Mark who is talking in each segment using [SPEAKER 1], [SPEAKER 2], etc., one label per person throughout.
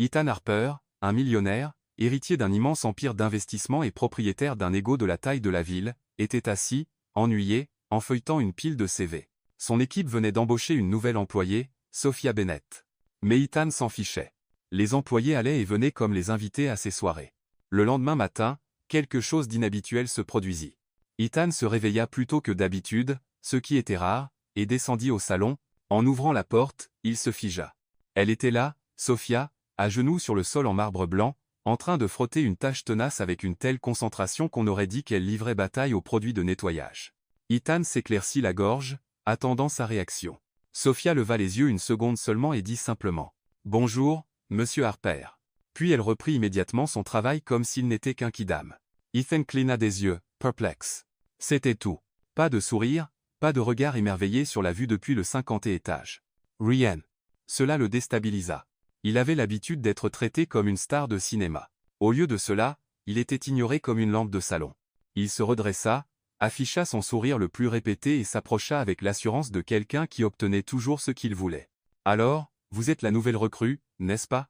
[SPEAKER 1] Ethan Harper, un millionnaire, héritier d'un immense empire d'investissement et propriétaire d'un ego de la taille de la ville, était assis, ennuyé, en feuilletant une pile de CV. Son équipe venait d'embaucher une nouvelle employée, Sophia Bennett. Mais Ethan s'en fichait. Les employés allaient et venaient comme les invités à ses soirées. Le lendemain matin, quelque chose d'inhabituel se produisit. Ethan se réveilla plus tôt que d'habitude, ce qui était rare, et descendit au salon. En ouvrant la porte, il se figea. Elle était là, Sophia, à genoux sur le sol en marbre blanc, en train de frotter une tâche tenace avec une telle concentration qu'on aurait dit qu'elle livrait bataille aux produits de nettoyage. Ethan s'éclaircit la gorge, attendant sa réaction. Sophia leva les yeux une seconde seulement et dit simplement « Bonjour, monsieur Harper ». Puis elle reprit immédiatement son travail comme s'il n'était qu'un quidam. Ethan cligna des yeux, perplexe. C'était tout. Pas de sourire, pas de regard émerveillé sur la vue depuis le 50e étage. Rien. Cela le déstabilisa. Il avait l'habitude d'être traité comme une star de cinéma. Au lieu de cela, il était ignoré comme une lampe de salon. Il se redressa, afficha son sourire le plus répété et s'approcha avec l'assurance de quelqu'un qui obtenait toujours ce qu'il voulait. « Alors, vous êtes la nouvelle recrue, n'est-ce pas »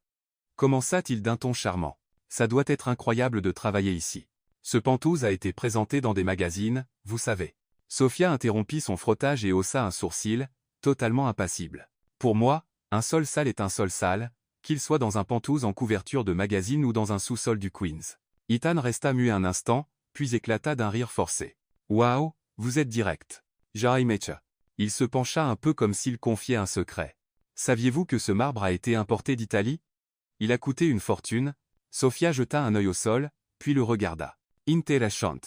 [SPEAKER 1] commença-t-il d'un ton charmant. « Ça doit être incroyable de travailler ici. Ce pantouse a été présenté dans des magazines, vous savez. » Sophia interrompit son frottage et haussa un sourcil, totalement impassible. « Pour moi, un sol sale est un sol sale, qu'il soit dans un pantouse en couverture de magazine ou dans un sous-sol du Queens. » Ethan resta muet un instant, puis éclata d'un rire forcé. « Waouh, vous êtes direct. Jaimecha. » Il se pencha un peu comme s'il confiait un secret. « Saviez-vous que ce marbre a été importé d'Italie ? Il a coûté une fortune. » Sophia jeta un œil au sol, puis le regarda. « Interessant.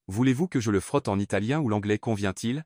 [SPEAKER 1] Voulez-vous que je le frotte en italien ou l'anglais convient-il »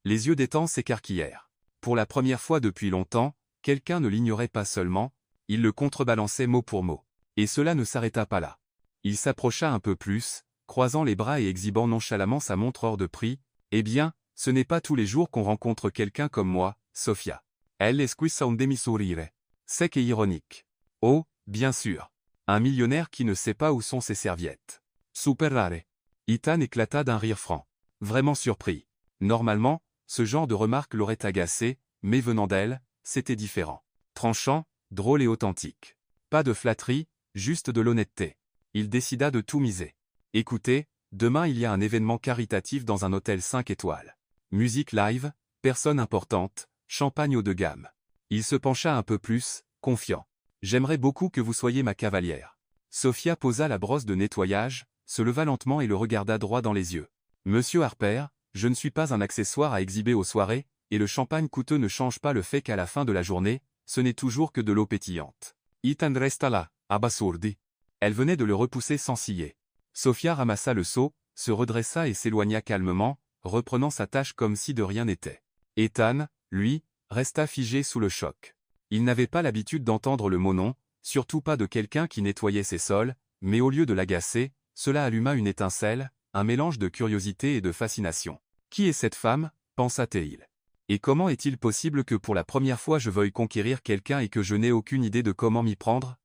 [SPEAKER 1] Les yeux d'Ethan s'écarquillèrent. Pour la première fois depuis longtemps, quelqu'un ne l'ignorait pas seulement, il le contrebalançait mot pour mot. Et cela ne s'arrêta pas là. Il s'approcha un peu plus, croisant les bras et exhibant nonchalamment sa montre hors de prix. « Eh bien, ce n'est pas tous les jours qu'on rencontre quelqu'un comme moi, Sophia. Elle esquissa un demi-sourire. Sec et ironique. Oh, bien sûr. Un millionnaire qui ne sait pas où sont ses serviettes. Super rare. » Ethan éclata d'un rire franc. Vraiment surpris. Normalement, ce genre de remarque l'aurait agacé, mais venant d'elle, c'était différent. Tranchant, drôle et authentique. Pas de flatterie, juste de l'honnêteté. Il décida de tout miser. Écoutez, demain il y a un événement caritatif dans un hôtel 5 étoiles. Musique live, personne importante, champagne haut de gamme. Il se pencha un peu plus, confiant. J'aimerais beaucoup que vous soyez ma cavalière. Sophia posa la brosse de nettoyage, se leva lentement et le regarda droit dans les yeux. Monsieur Harper, je ne suis pas un accessoire à exhiber aux soirées, et le champagne coûteux ne change pas le fait qu'à la fin de la journée, ce n'est toujours que de l'eau pétillante. Ethan resta là, abasourdi. Elle venait de le repousser sans ciller. Sophia ramassa le seau, se redressa et s'éloigna calmement, reprenant sa tâche comme si de rien n'était. Ethan, lui, resta figé sous le choc. Il n'avait pas l'habitude d'entendre le mot non, surtout pas de quelqu'un qui nettoyait ses sols, mais au lieu de l'agacer, cela alluma une étincelle, un mélange de curiosité et de fascination. « Qui est cette femme » pensa-t-il. « Et comment est-il possible que pour la première fois je veuille conquérir quelqu'un et que je n'ai aucune idée de comment m'y prendre ?»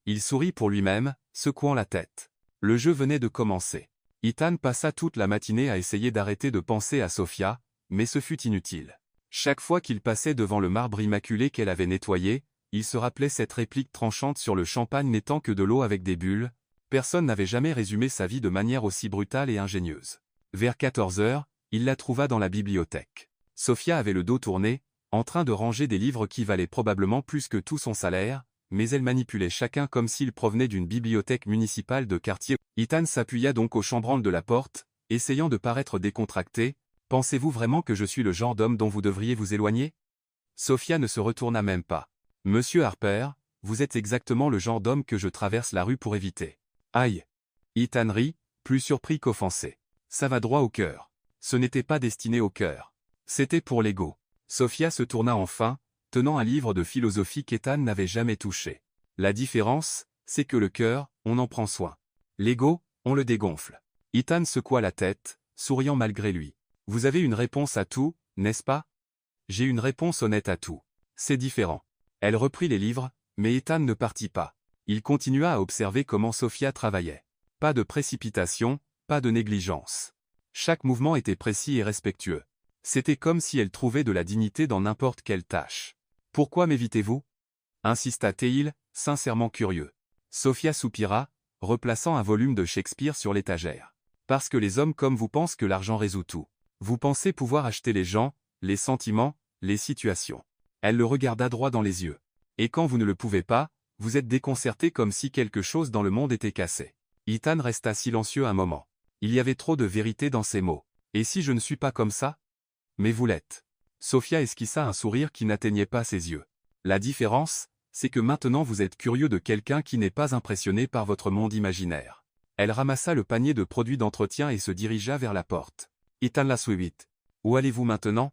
[SPEAKER 1] Il sourit pour lui-même, secouant la tête. Le jeu venait de commencer. Ethan passa toute la matinée à essayer d'arrêter de penser à Sophia, mais ce fut inutile. Chaque fois qu'il passait devant le marbre immaculé qu'elle avait nettoyé, il se rappelait cette réplique tranchante sur le champagne n'étant que de l'eau avec des bulles. Personne n'avait jamais résumé sa vie de manière aussi brutale et ingénieuse. Vers 14 heures, il la trouva dans la bibliothèque. Sophia avait le dos tourné, en train de ranger des livres qui valaient probablement plus que tout son salaire, mais elle manipulait chacun comme s'il provenait d'une bibliothèque municipale de quartier. Ethan s'appuya donc au chambranle de la porte, essayant de paraître décontracté. « Pensez-vous vraiment que je suis le genre d'homme dont vous devriez vous éloigner ?» Sophia ne se retourna même pas. « Monsieur Harper, vous êtes exactement le genre d'homme que je traverse la rue pour éviter. » Aïe. Ethan rit, plus surpris qu'offensé. Ça va droit au cœur. Ce n'était pas destiné au cœur. C'était pour l'ego. Sophia se tourna enfin, tenant un livre de philosophie qu'Ethan n'avait jamais touché. La différence, c'est que le cœur, on en prend soin. L'ego, on le dégonfle. Ethan secoua la tête, souriant malgré lui. Vous avez une réponse à tout, n'est-ce pas? J'ai une réponse honnête à tout. C'est différent. Elle reprit les livres, mais Ethan ne partit pas. Il continua à observer comment Sophia travaillait. Pas de précipitation, pas de négligence. Chaque mouvement était précis et respectueux. C'était comme si elle trouvait de la dignité dans n'importe quelle tâche. « Pourquoi m'évitez-vous » insista-t-il, sincèrement curieux. Sophia soupira, replaçant un volume de Shakespeare sur l'étagère. Parce que les hommes comme vous pensent que l'argent résout tout. Vous pensez pouvoir acheter les gens, les sentiments, les situations. Elle le regarda droit dans les yeux. Et quand vous ne le pouvez pas, vous êtes déconcerté comme si quelque chose dans le monde était cassé. Ethan resta silencieux un moment. Il y avait trop de vérité dans ses mots. Et si je ne suis pas comme ça? Mais vous l'êtes. Sophia esquissa un sourire qui n'atteignait pas ses yeux. La différence, c'est que maintenant vous êtes curieux de quelqu'un qui n'est pas impressionné par votre monde imaginaire. Elle ramassa le panier de produits d'entretien et se dirigea vers la porte. Ethan la suivit. Où allez-vous maintenant?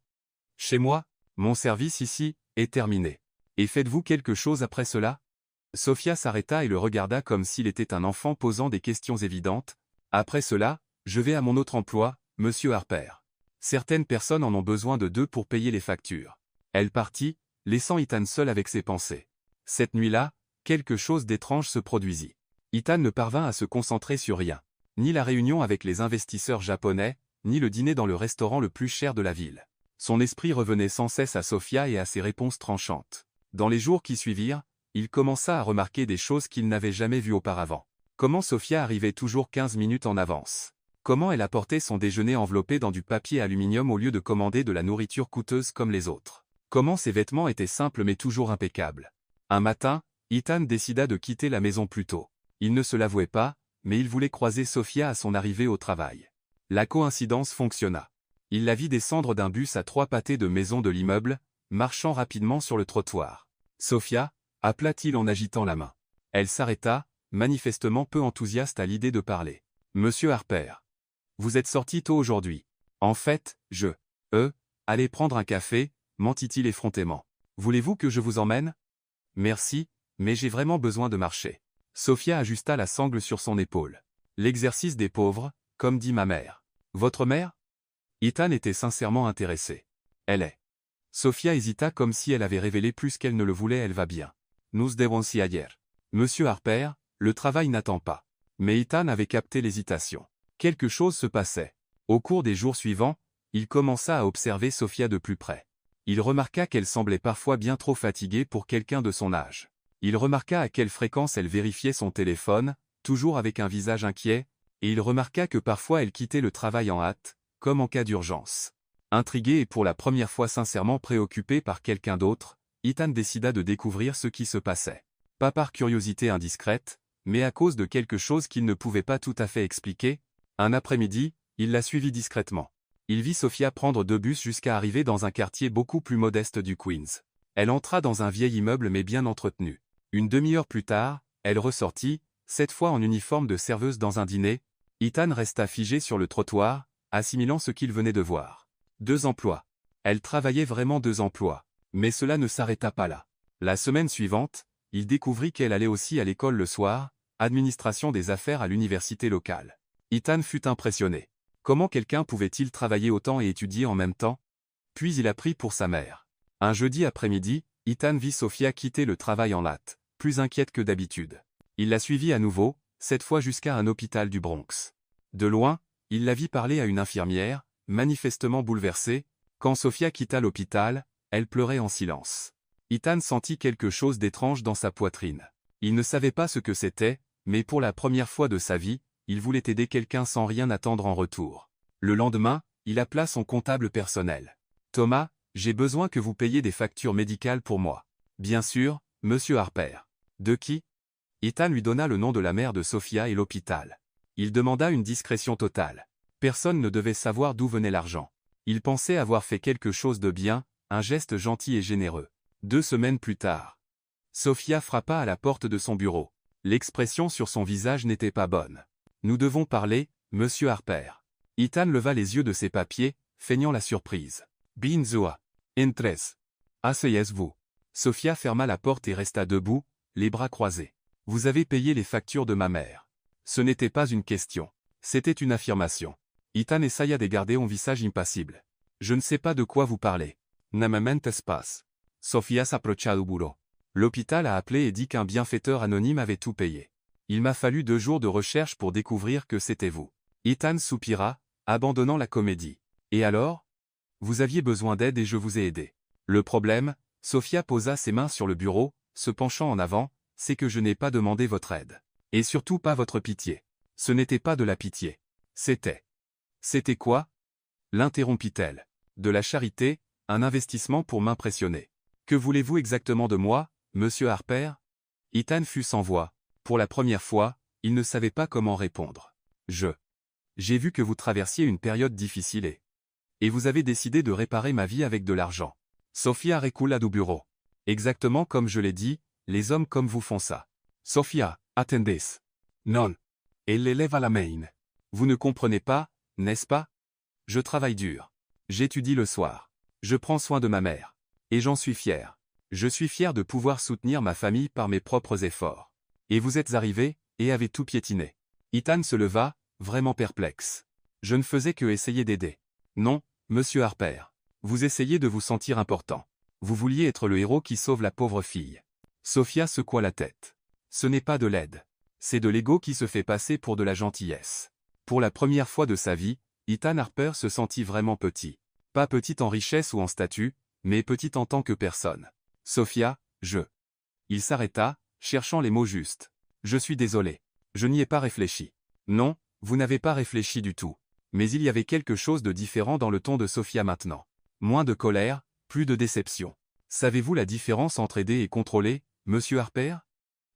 [SPEAKER 1] Chez moi, mon service ici est terminé. Et faites-vous quelque chose après cela? Sophia s'arrêta et le regarda comme s'il était un enfant posant des questions évidentes. Après cela, je vais à mon autre emploi, monsieur Harper. Certaines personnes en ont besoin de deux pour payer les factures. Elle partit, laissant Ethan seul avec ses pensées. Cette nuit-là, quelque chose d'étrange se produisit. Ethan ne parvint à se concentrer sur rien. Ni la réunion avec les investisseurs japonais, ni le dîner dans le restaurant le plus cher de la ville. Son esprit revenait sans cesse à Sophia et à ses réponses tranchantes. Dans les jours qui suivirent, il commença à remarquer des choses qu'il n'avait jamais vues auparavant. Comment Sophia arrivait toujours 15 minutes en avance? Comment elle apportait son déjeuner enveloppé dans du papier aluminium au lieu de commander de la nourriture coûteuse comme les autres? Comment ses vêtements étaient simples mais toujours impeccables? Un matin, Ethan décida de quitter la maison plus tôt. Il ne se l'avouait pas, mais il voulait croiser Sophia à son arrivée au travail. La coïncidence fonctionna. Il la vit descendre d'un bus à 3 pâtés de maison de l'immeuble, marchant rapidement sur le trottoir. Sophia, appela-t-il en agitant la main. Elle s'arrêta, manifestement peu enthousiaste à l'idée de parler. Monsieur Harper. Vous êtes sorti tôt aujourd'hui. En fait, allez prendre un café, mentit-il effrontément. Voulez-vous que je vous emmène? Merci, mais j'ai vraiment besoin de marcher. Sophia ajusta la sangle sur son épaule. L'exercice des pauvres, comme dit ma mère. Votre mère? Ethan était sincèrement intéressé. Elle est. Sophia hésita comme si elle avait révélé plus qu'elle ne le voulait. Elle va bien. Nous devons y aller. Monsieur Harper, le travail n'attend pas. Mais Ethan avait capté l'hésitation. Quelque chose se passait. Au cours des jours suivants, il commença à observer Sophia de plus près. Il remarqua qu'elle semblait parfois bien trop fatiguée pour quelqu'un de son âge. Il remarqua à quelle fréquence elle vérifiait son téléphone, toujours avec un visage inquiet, et il remarqua que parfois elle quittait le travail en hâte, comme en cas d'urgence. Intrigué et pour la première fois sincèrement préoccupé par quelqu'un d'autre, Ethan décida de découvrir ce qui se passait. Pas par curiosité indiscrète, mais à cause de quelque chose qu'il ne pouvait pas tout à fait expliquer. Un après-midi, il la suivit discrètement. Il vit Sophia prendre 2 bus jusqu'à arriver dans un quartier beaucoup plus modeste du Queens. Elle entra dans un vieil immeuble mais bien entretenu. Une demi-heure plus tard, elle ressortit, cette fois en uniforme de serveuse dans un dîner. Ethan resta figé sur le trottoir, assimilant ce qu'il venait de voir. 2 emplois. Elle travaillait vraiment 2 emplois. Mais cela ne s'arrêta pas là. La semaine suivante, il découvrit qu'elle allait aussi à l'école le soir, administration des affaires à l'université locale. Ethan fut impressionné. Comment quelqu'un pouvait-il travailler autant et étudier en même temps? Puis il apprit pour sa mère. Un jeudi après-midi, Ethan vit Sophia quitter le travail en hâte, plus inquiète que d'habitude. Il la suivit à nouveau, cette fois jusqu'à un hôpital du Bronx. De loin, il la vit parler à une infirmière, manifestement bouleversée. Quand Sophia quitta l'hôpital, elle pleurait en silence. Ethan sentit quelque chose d'étrange dans sa poitrine. Il ne savait pas ce que c'était, mais pour la première fois de sa vie, il voulait aider quelqu'un sans rien attendre en retour. Le lendemain, il appela son comptable personnel. « Thomas, j'ai besoin que vous payiez des factures médicales pour moi. »« Bien sûr, monsieur Harper. »« De qui ?» Ethan lui donna le nom de la mère de Sophia et l'hôpital. Il demanda une discrétion totale. Personne ne devait savoir d'où venait l'argent. Il pensait avoir fait quelque chose de bien, un geste gentil et généreux. 2 semaines plus tard, Sophia frappa à la porte de son bureau. L'expression sur son visage n'était pas bonne. « Nous devons parler, monsieur Harper. » Ethan leva les yeux de ses papiers, feignant la surprise. « Binzoa. Entres. Asseyez-vous. » Sophia ferma la porte et resta debout, les bras croisés. « Vous avez payé les factures de ma mère. » Ce n'était pas une question. C'était une affirmation. Ethan essaya de garder un visage impassible. « Je ne sais pas de quoi vous parlez. »« Ne me mentes pas. » Sophia s'approcha du bureau. L'hôpital a appelé et dit qu'un bienfaiteur anonyme avait tout payé. Il m'a fallu 2 jours de recherche pour découvrir que c'était vous. Ethan soupira, abandonnant la comédie. Et alors? Vous aviez besoin d'aide et je vous ai aidé. Le problème, Sophia posa ses mains sur le bureau, se penchant en avant, c'est que je n'ai pas demandé votre aide. Et surtout pas votre pitié. Ce n'était pas de la pitié. C'était. C'était quoi? L'interrompit-elle. De la charité, un investissement pour m'impressionner. Que voulez-vous exactement de moi, monsieur Harper? Ethan fut sans voix. Pour la première fois, il ne savait pas comment répondre. J'ai vu que vous traversiez une période difficile et vous avez décidé de réparer ma vie avec de l'argent. Sophia recula du bureau. Exactement comme je l'ai dit, les hommes comme vous font ça. Sophia, attendez. Non. Elle l'élève la main. Vous ne comprenez pas, n'est-ce pas? Je travaille dur. J'étudie le soir. Je prends soin de ma mère. Et j'en suis fier. Je suis fier de pouvoir soutenir ma famille par mes propres efforts. Et vous êtes arrivé, et avez tout piétiné. Ethan se leva, vraiment perplexe. Je ne faisais que essayer d'aider. Non, monsieur Harper. Vous essayez de vous sentir important. Vous vouliez être le héros qui sauve la pauvre fille. Sophia secoua la tête. Ce n'est pas de l'aide. C'est de l'ego qui se fait passer pour de la gentillesse. Pour la première fois de sa vie, Ethan Harper se sentit vraiment petit. Pas petit en richesse ou en statut, mais petit en tant que personne. Sophia, Il s'arrêta, cherchant les mots justes. Je suis désolé. Je n'y ai pas réfléchi. Non, vous n'avez pas réfléchi du tout. Mais il y avait quelque chose de différent dans le ton de Sophia maintenant. Moins de colère, plus de déception. Savez-vous la différence entre aider et contrôler, monsieur Harper?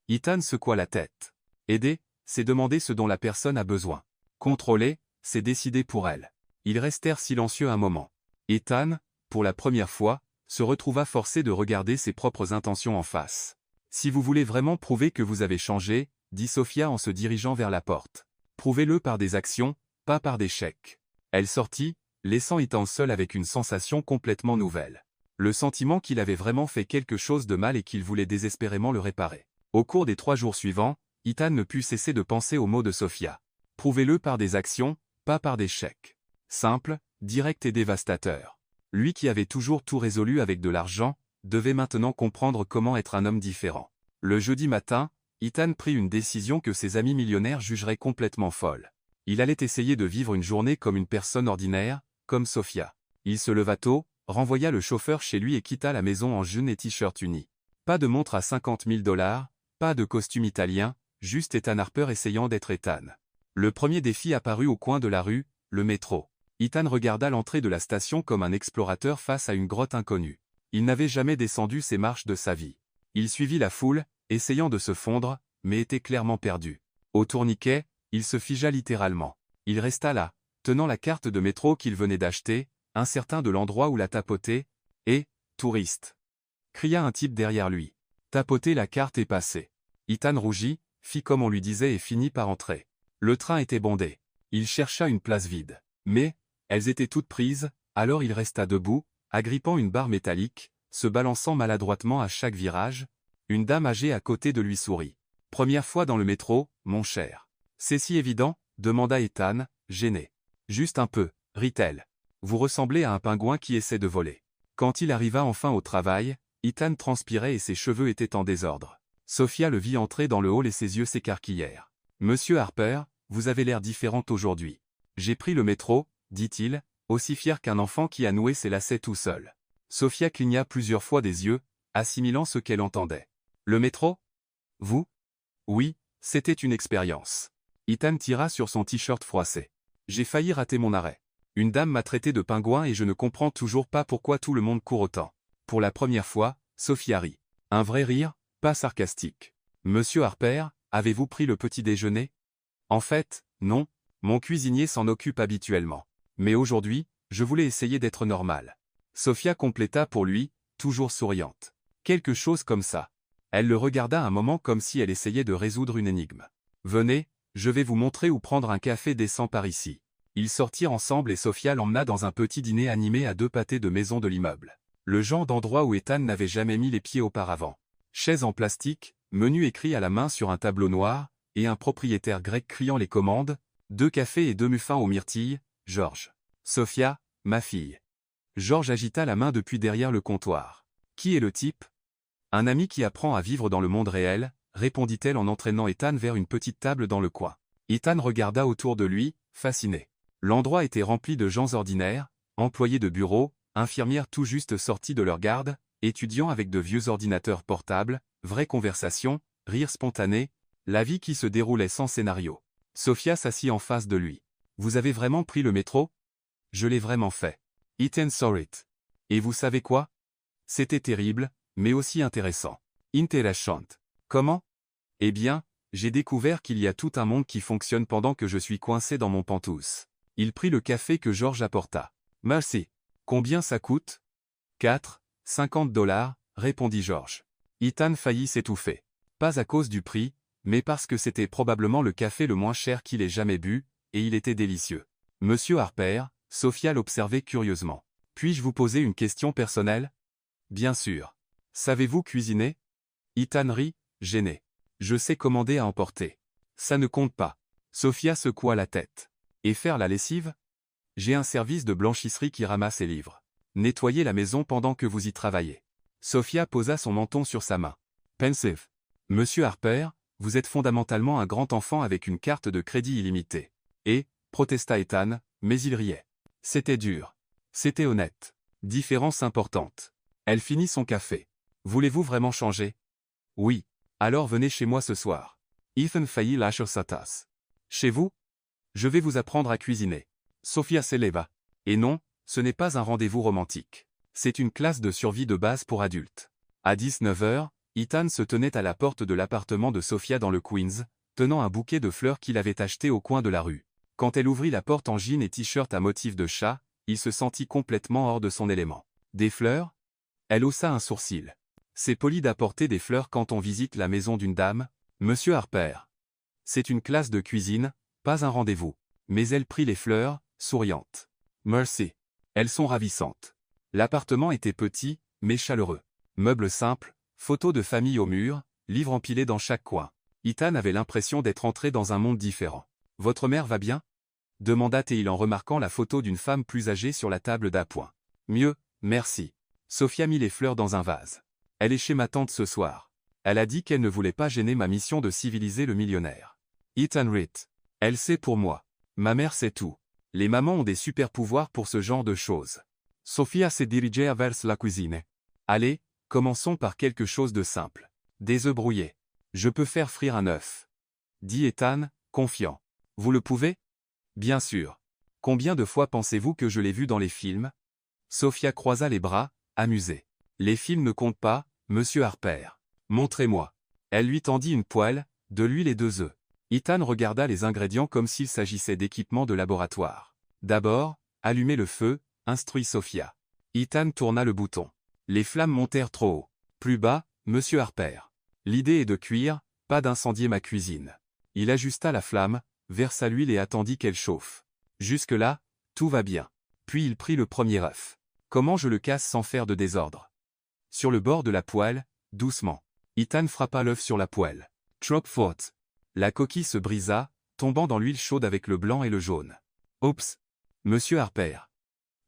[SPEAKER 1] Ethan secoua la tête. Aider, c'est demander ce dont la personne a besoin. Contrôler, c'est décider pour elle. Ils restèrent silencieux un moment. Ethan, pour la première fois, se retrouva forcé de regarder ses propres intentions en face. Si vous voulez vraiment prouver que vous avez changé, dit Sophia en se dirigeant vers la porte. Prouvez-le par des actions, pas par des chèques. Elle sortit, laissant Ethan seul avec une sensation complètement nouvelle. Le sentiment qu'il avait vraiment fait quelque chose de mal et qu'il voulait désespérément le réparer. Au cours des 3 jours suivants, Ethan ne put cesser de penser aux mots de Sophia. Prouvez-le par des actions, pas par des chèques. Simple, direct et dévastateur. Lui qui avait toujours tout résolu avec de l'argent, devait maintenant comprendre comment être un homme différent. Le jeudi matin, Ethan prit une décision que ses amis millionnaires jugeraient complètement folle. Il allait essayer de vivre une journée comme une personne ordinaire, comme Sophia. Il se leva tôt, renvoya le chauffeur chez lui et quitta la maison en jeans et t-shirt uni. Pas de montre à $50 000, pas de costume italien, juste Ethan Harper essayant d'être Ethan. Le premier défi apparut au coin de la rue, le métro. Ethan regarda l'entrée de la station comme un explorateur face à une grotte inconnue. Il n'avait jamais descendu ces marches de sa vie. Il suivit la foule, essayant de se fondre, mais était clairement perdu. Au tourniquet, il se figea littéralement. Il resta là, tenant la carte de métro qu'il venait d'acheter, incertain de l'endroit où la tapoter, et, touriste, cria un type derrière lui. Tapoter la carte et passer. Ethan rougit, fit comme on lui disait et finit par entrer. Le train était bondé. Il chercha une place vide. Mais, elles étaient toutes prises, alors il resta debout, agrippant une barre métallique, se balançant maladroitement à chaque virage. Une dame âgée à côté de lui sourit. « Première fois dans le métro, mon cher. »« C'est si évident ?» demanda Ethan, gêné. « Juste un peu, rit-elle. Vous ressemblez à un pingouin qui essaie de voler. » Quand il arriva enfin au travail, Ethan transpirait et ses cheveux étaient en désordre. Sophia le vit entrer dans le hall et ses yeux s'écarquillèrent. « Monsieur Harper, vous avez l'air différent aujourd'hui. »« J'ai pris le métro, » dit-il, aussi fier qu'un enfant qui a noué ses lacets tout seul. Sophia cligna plusieurs fois des yeux, assimilant ce qu'elle entendait. « Le métro? Vous? » ?»« Oui, c'était une expérience. » Ethan tira sur son t-shirt froissé. « J'ai failli rater mon arrêt. Une dame m'a traité de pingouin et je ne comprends toujours pas pourquoi tout le monde court autant. » Pour la première fois, Sophia rit. Un vrai rire, pas sarcastique. « Monsieur Harper, avez-vous pris le petit déjeuner? » En fait, non, mon cuisinier s'en occupe habituellement. Mais aujourd'hui, je voulais essayer d'être normal. Sophia compléta pour lui, toujours souriante. Quelque chose comme ça. Elle le regarda un moment comme si elle essayait de résoudre une énigme. Venez, je vais vous montrer où prendre un café décent par ici. Ils sortirent ensemble et Sophia l'emmena dans un petit dîner animé à 2 pâtés de maison de l'immeuble. Le genre d'endroit où Ethan n'avait jamais mis les pieds auparavant. Chaises en plastique, menu écrit à la main sur un tableau noir, et un propriétaire grec criant les commandes, 2 cafés et 2 muffins aux myrtilles, Georges. Sophia, ma fille. Georges agita la main depuis derrière le comptoir. Qui est le type? Un ami qui apprend à vivre dans le monde réel, répondit-elle en entraînant Ethan vers une petite table dans le coin. Ethan regarda autour de lui, fasciné. L'endroit était rempli de gens ordinaires, employés de bureau, infirmières tout juste sorties de leur garde, étudiants avec de vieux ordinateurs portables, vraie conversation, rire spontané, la vie qui se déroulait sans scénario. Sophia s'assit en face de lui. Vous avez vraiment pris le métro? Je l'ai vraiment fait. Ethan saw it. Et vous savez quoi? C'était terrible, mais aussi intéressant. Intéressant. Comment? Eh bien, j'ai découvert qu'il y a tout un monde qui fonctionne pendant que je suis coincé dans mon pantouse. Il prit le café que George apporta. Merci. Combien ça coûte? 50 $, répondit George. Ethan faillit s'étouffer. Pas à cause du prix, mais parce que c'était probablement le café le moins cher qu'il ait jamais bu, et il était délicieux. Monsieur Harper, Sophia l'observait curieusement. Puis-je vous poser une question personnelle? Bien sûr. Savez-vous cuisiner? Ethan rit, gêné. Je sais commander à emporter. Ça ne compte pas. Sophia secoua la tête. Et faire la lessive? J'ai un service de blanchisserie qui ramasse et livre. Nettoyez la maison pendant que vous y travaillez. Sophia posa son menton sur sa main. Pensive. Monsieur Harper, vous êtes fondamentalement un grand enfant avec une carte de crédit illimitée. Et, protesta Ethan, mais il riait. C'était dur. C'était honnête. Différence importante. Elle finit son café. Voulez-vous vraiment changer? Oui. Alors venez chez moi ce soir. Ethan faillit lâcher sa tasse. Chez vous? Je vais vous apprendre à cuisiner. Sophia s'éleva. Et non, ce n'est pas un rendez-vous romantique. C'est une classe de survie de base pour adultes. À 19h, Ethan se tenait à la porte de l'appartement de Sophia dans le Queens, tenant un bouquet de fleurs qu'il avait acheté au coin de la rue. Quand elle ouvrit la porte en jean et t-shirt à motif de chat, il se sentit complètement hors de son élément. Des fleurs? Elle haussa un sourcil. C'est poli d'apporter des fleurs quand on visite la maison d'une dame, Monsieur Harper. C'est une classe de cuisine, pas un rendez-vous. Mais elle prit les fleurs, souriante. Merci. Elles sont ravissantes. L'appartement était petit, mais chaleureux. Meubles simples, photos de famille au mur, livres empilés dans chaque coin. Ethan avait l'impression d'être entré dans un monde différent. Votre mère va bien? Demanda-t-il en remarquant la photo d'une femme plus âgée sur la table d'appoint. Mieux, merci. Sophia mit les fleurs dans un vase. Elle est chez ma tante ce soir. Elle a dit qu'elle ne voulait pas gêner ma mission de civiliser le millionnaire. Ethan rit. Elle sait pour moi. Ma mère sait tout. Les mamans ont des super pouvoirs pour ce genre de choses. Sophia s'est dirigée vers la cuisine. Allez, commençons par quelque chose de simple. Des œufs brouillés. Je peux faire frire un œuf. Dit Ethan, confiant. Vous le pouvez? Bien sûr. Combien de fois pensez-vous que je l'ai vu dans les films? Sophia croisa les bras, amusée. Les films ne comptent pas, Monsieur Harper. Montrez-moi. Elle lui tendit une poêle, de l'huile et 2 œufs. Ethan regarda les ingrédients comme s'il s'agissait d'équipements de laboratoire. D'abord, allumez le feu, instruit Sophia. Ethan tourna le bouton. Les flammes montèrent trop haut. Plus bas, Monsieur Harper. L'idée est de cuire, pas d'incendier ma cuisine. Il ajusta la flamme, versa l'huile et attendit qu'elle chauffe. Jusque-là, tout va bien. Puis il prit le premier œuf. Comment je le casse sans faire de désordre? Sur le bord de la poêle, doucement. Ethan frappa l'œuf sur la poêle. Trop fort. La coquille se brisa, tombant dans l'huile chaude avec le blanc et le jaune. Oups. Monsieur Harper.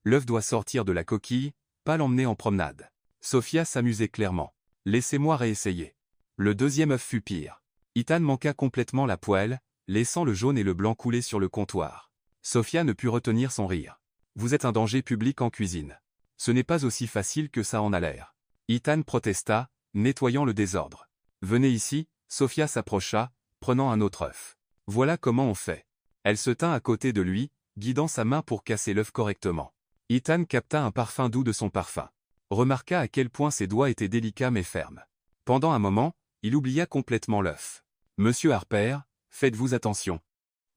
[SPEAKER 1] L'œuf doit sortir de la coquille, pas l'emmener en promenade. Sophia s'amusait clairement. Laissez-moi réessayer. Le deuxième œuf fut pire. Ethan manqua complètement la poêle, laissant le jaune et le blanc couler sur le comptoir. Sophia ne put retenir son rire. Vous êtes un danger public en cuisine. Ce n'est pas aussi facile que ça en a l'air. Ethan protesta, nettoyant le désordre. Venez ici, Sophia s'approcha, prenant un autre œuf. Voilà comment on fait. Elle se tint à côté de lui, guidant sa main pour casser l'œuf correctement. Ethan capta un parfum doux de son parfum. Remarqua à quel point ses doigts étaient délicats mais fermes. Pendant un moment, il oublia complètement l'œuf. Monsieur Harper, faites-vous attention.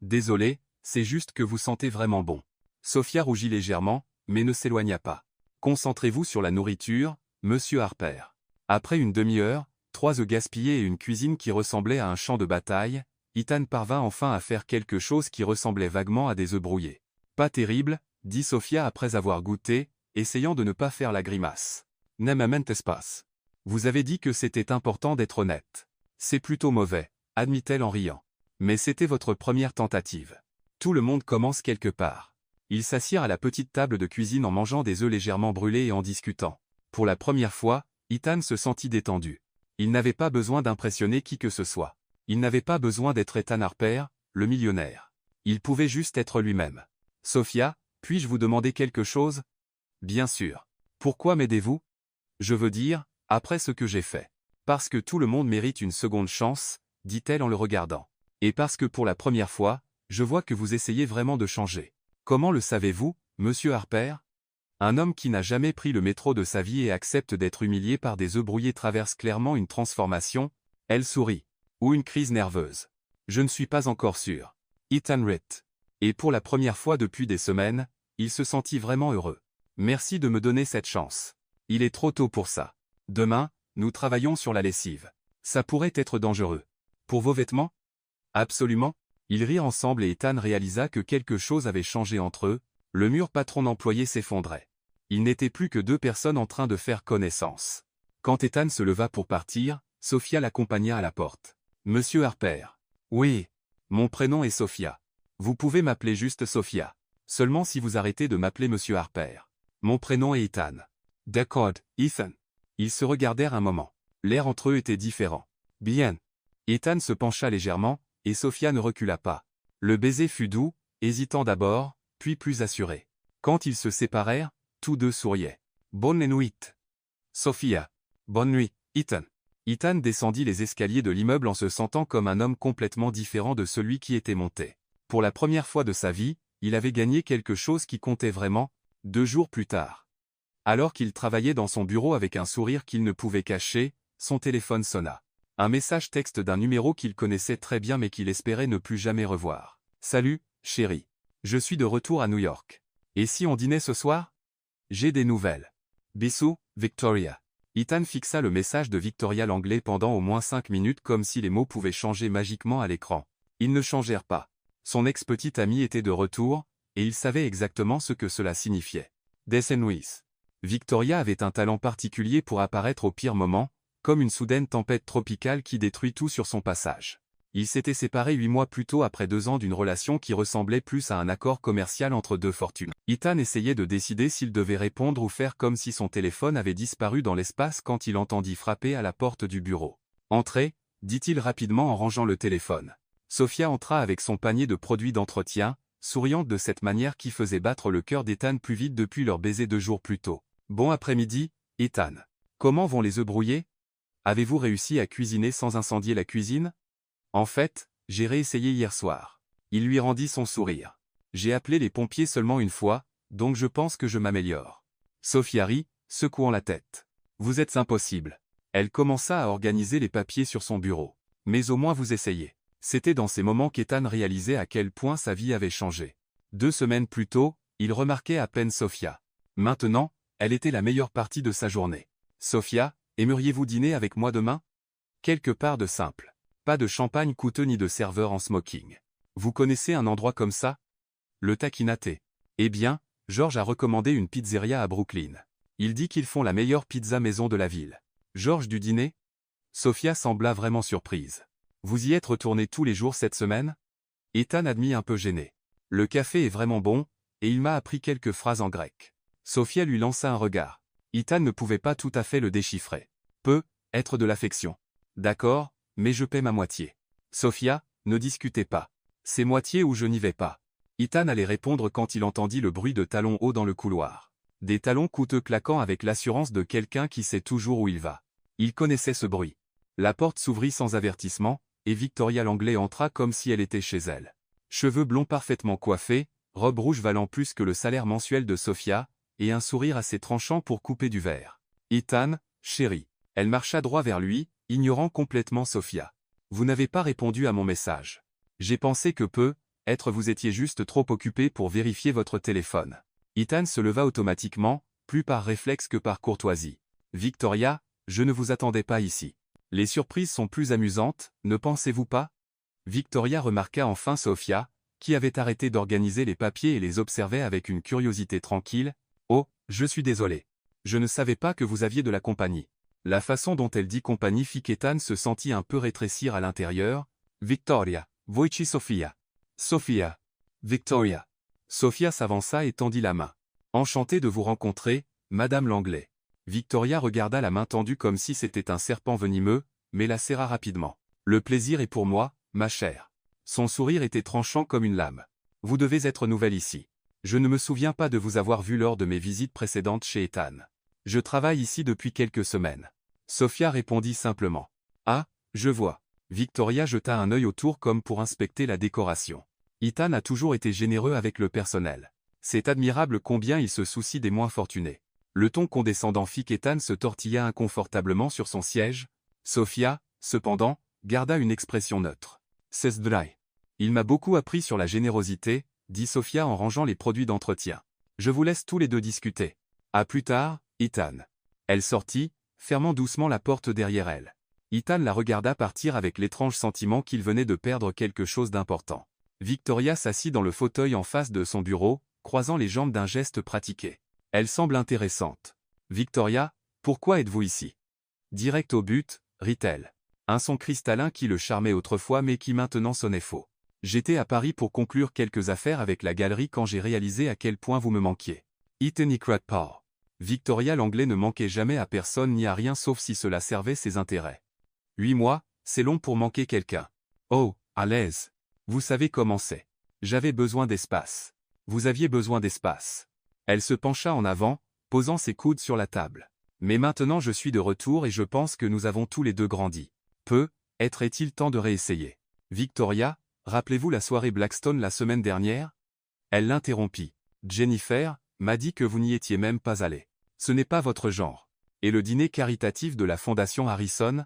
[SPEAKER 1] Désolé, c'est juste que vous sentez vraiment bon. Sophia rougit légèrement, mais ne s'éloigna pas. Concentrez-vous sur la nourriture, Monsieur Harper. Après une demi-heure, 3 œufs gaspillés et une cuisine qui ressemblait à un champ de bataille, Ethan parvint enfin à faire quelque chose qui ressemblait vaguement à des œufs brouillés. Pas terrible, dit Sophia après avoir goûté, essayant de ne pas faire la grimace. N'amamente pas. Vous avez dit que c'était important d'être honnête. C'est plutôt mauvais, admit-elle en riant. Mais c'était votre première tentative. Tout le monde commence quelque part. Ils s'assirent à la petite table de cuisine en mangeant des œufs légèrement brûlés et en discutant. Pour la première fois, Ethan se sentit détendu. Il n'avait pas besoin d'impressionner qui que ce soit. Il n'avait pas besoin d'être Ethan Harper, le millionnaire. Il pouvait juste être lui-même. Sophia, puis-je vous demander quelque chose? Bien sûr. Pourquoi m'aidez-vous? Je veux dire, après ce que j'ai fait. Parce que tout le monde mérite une seconde chance, dit-elle en le regardant. Et parce que pour la première fois, je vois que vous essayez vraiment de changer. Comment le savez-vous, monsieur Harper? Un homme qui n'a jamais pris le métro de sa vie et accepte d'être humilié par des œufs brouillés traverse clairement une transformation. Elle sourit. Ou une crise nerveuse. Je ne suis pas encore sûr. Ethan Ritt. Et pour la première fois depuis des semaines, il se sentit vraiment heureux. Merci de me donner cette chance. Il est trop tôt pour ça. Demain, nous travaillons sur la lessive. Ça pourrait être dangereux. Pour vos vêtements? Absolument. Ils rirent ensemble et Ethan réalisa que quelque chose avait changé entre eux, le mur patron-employé s'effondrait. Il n'était plus que deux personnes en train de faire connaissance. Quand Ethan se leva pour partir, Sophia l'accompagna à la porte. Monsieur Harper. Oui. Mon prénom est Sophia. Vous pouvez m'appeler juste Sophia. Seulement si vous arrêtez de m'appeler Monsieur Harper. Mon prénom est Ethan. D'accord, Ethan. Ils se regardèrent un moment. L'air entre eux était différent. Bien. Ethan se pencha légèrement, et Sophia ne recula pas. Le baiser fut doux, hésitant d'abord, puis plus assuré. Quand ils se séparèrent, tous deux souriaient. Bonne nuit. Sophia. Bonne nuit, Ethan. Ethan descendit les escaliers de l'immeuble en se sentant comme un homme complètement différent de celui qui était monté. Pour la première fois de sa vie, il avait gagné quelque chose qui comptait vraiment, 2 jours plus tard. Alors qu'il travaillait dans son bureau avec un sourire qu'il ne pouvait cacher, son téléphone sonna. Un message texte d'un numéro qu'il connaissait très bien mais qu'il espérait ne plus jamais revoir. Salut, chérie. Je suis de retour à New York. Et si on dînait ce soir? J'ai des nouvelles. Bisous, Victoria. Ethan fixa le message de Victoria Langley pendant au moins 5 minutes comme si les mots pouvaient changer magiquement à l'écran. Ils ne changèrent pas. Son ex-petite amie était de retour, et il savait exactement ce que cela signifiait. Des. Victoria avait un talent particulier pour apparaître au pire moment, comme une soudaine tempête tropicale qui détruit tout sur son passage. Ils s'étaient séparés 8 mois plus tôt après 2 ans d'une relation qui ressemblait plus à un accord commercial entre deux fortunes. Ethan essayait de décider s'il devait répondre ou faire comme si son téléphone avait disparu dans l'espace quand il entendit frapper à la porte du bureau. « Entrez », dit-il rapidement en rangeant le téléphone. Sophia entra avec son panier de produits d'entretien, souriante de cette manière qui faisait battre le cœur d'Ethan plus vite depuis leur baiser 2 jours plus tôt. « Bon après-midi, Ethan. Comment vont les œufs brouillés? Avez-vous réussi à cuisiner sans incendier la cuisine? En fait, j'ai réessayé hier soir. » Il lui rendit son sourire. « J'ai appelé les pompiers seulement une fois, donc je pense que je m'améliore. » Sophia rit, secouant la tête. « Vous êtes impossible. » Elle commença à organiser les papiers sur son bureau. « Mais au moins vous essayez. » C'était dans ces moments qu'Ethan réalisait à quel point sa vie avait changé. 2 semaines plus tôt, il remarquait à peine Sophia. Maintenant, elle était la meilleure partie de sa journée. « Sophia, aimeriez-vous dîner avec moi demain? Quelque part de simple. Pas de champagne coûteux ni de serveur en smoking. Vous connaissez un endroit comme ça? » Le taquina-t-il. « Eh bien, George a recommandé une pizzeria à Brooklyn. Il dit qu'ils font la meilleure pizza maison de la ville. » George du dîner? Sophia sembla vraiment surprise. « Vous y êtes retourné tous les jours cette semaine? » Ethan admit un peu gêné. « Le café est vraiment bon, et il m'a appris quelques phrases en grec. » Sophia lui lança un regard. Ethan ne pouvait pas tout à fait le déchiffrer. « Peut être de l'affection. D'accord, mais je paie ma moitié. » Sophia, ne discutez pas. C'est moitié ou je n'y vais pas. Ethan allait répondre quand il entendit le bruit de talons hauts dans le couloir. Des talons coûteux claquant avec l'assurance de quelqu'un qui sait toujours où il va. Il connaissait ce bruit. La porte s'ouvrit sans avertissement, et Victoria Langley entra comme si elle était chez elle. Cheveux blonds parfaitement coiffés, robe rouge valant plus que le salaire mensuel de Sophia, et un sourire assez tranchant pour couper du verre. « Ethan, chérie. » Elle marcha droit vers lui, ignorant complètement Sophia. « Vous n'avez pas répondu à mon message. J'ai pensé que peut-être vous étiez juste trop occupé pour vérifier votre téléphone. » Ethan se leva automatiquement, plus par réflexe que par courtoisie. « Victoria, je ne vous attendais pas ici. Les surprises sont plus amusantes, ne pensez-vous pas? » Victoria remarqua enfin Sophia, qui avait arrêté d'organiser les papiers et les observait avec une curiosité tranquille. « Oh, je suis désolé. Je ne savais pas que vous aviez de la compagnie. » La façon dont elle dit compagnie fit qu'Ethan se sentit un peu rétrécir à l'intérieur. « Victoria, voici Sophia. »« Sophia. Victoria. » Sophia s'avança et tendit la main. « Enchantée de vous rencontrer, Madame Langley. » Victoria regarda la main tendue comme si c'était un serpent venimeux, mais la serra rapidement. « Le plaisir est pour moi, ma chère. » Son sourire était tranchant comme une lame. « Vous devez être nouvelle ici. Je ne me souviens pas de vous avoir vu lors de mes visites précédentes chez Ethan. Je travaille ici depuis quelques semaines. » Sophia répondit simplement. Ah, je vois. Victoria jeta un œil autour comme pour inspecter la décoration. Ethan a toujours été généreux avec le personnel. C'est admirable combien il se soucie des moins fortunés. Le ton condescendant fit qu'Ethan se tortilla inconfortablement sur son siège. Sophia, cependant, garda une expression neutre. C'est dry. Il m'a beaucoup appris sur la générosité, dit Sophia en rangeant les produits d'entretien. Je vous laisse tous les deux discuter. À plus tard, Ethan. Elle sortit, fermant doucement la porte derrière elle. Ethan la regarda partir avec l'étrange sentiment qu'il venait de perdre quelque chose d'important. Victoria s'assit dans le fauteuil en face de son bureau, croisant les jambes d'un geste pratiqué. Elle semble intéressante. Victoria, pourquoi êtes-vous ici? Direct au but, rit-elle. Un son cristallin qui le charmait autrefois mais qui maintenant sonnait faux. J'étais à Paris pour conclure quelques affaires avec la galerie quand j'ai réalisé à quel point vous me manquiez. Ethan Paul. Victoria l'anglais ne manquait jamais à personne ni à rien sauf si cela servait ses intérêts. 8 mois, c'est long pour manquer quelqu'un. Oh, à l'aise. Vous savez comment c'est. J'avais besoin d'espace. Vous aviez besoin d'espace. Elle se pencha en avant, posant ses coudes sur la table. Mais maintenant je suis de retour et je pense que nous avons tous les deux grandi. Est-il temps de réessayer? Victoria, rappelez-vous la soirée Blackstone la semaine dernière? Elle l'interrompit. Jennifer m'a dit que vous n'y étiez même pas allé. Ce n'est pas votre genre. Et le dîner caritatif de la Fondation Harrison?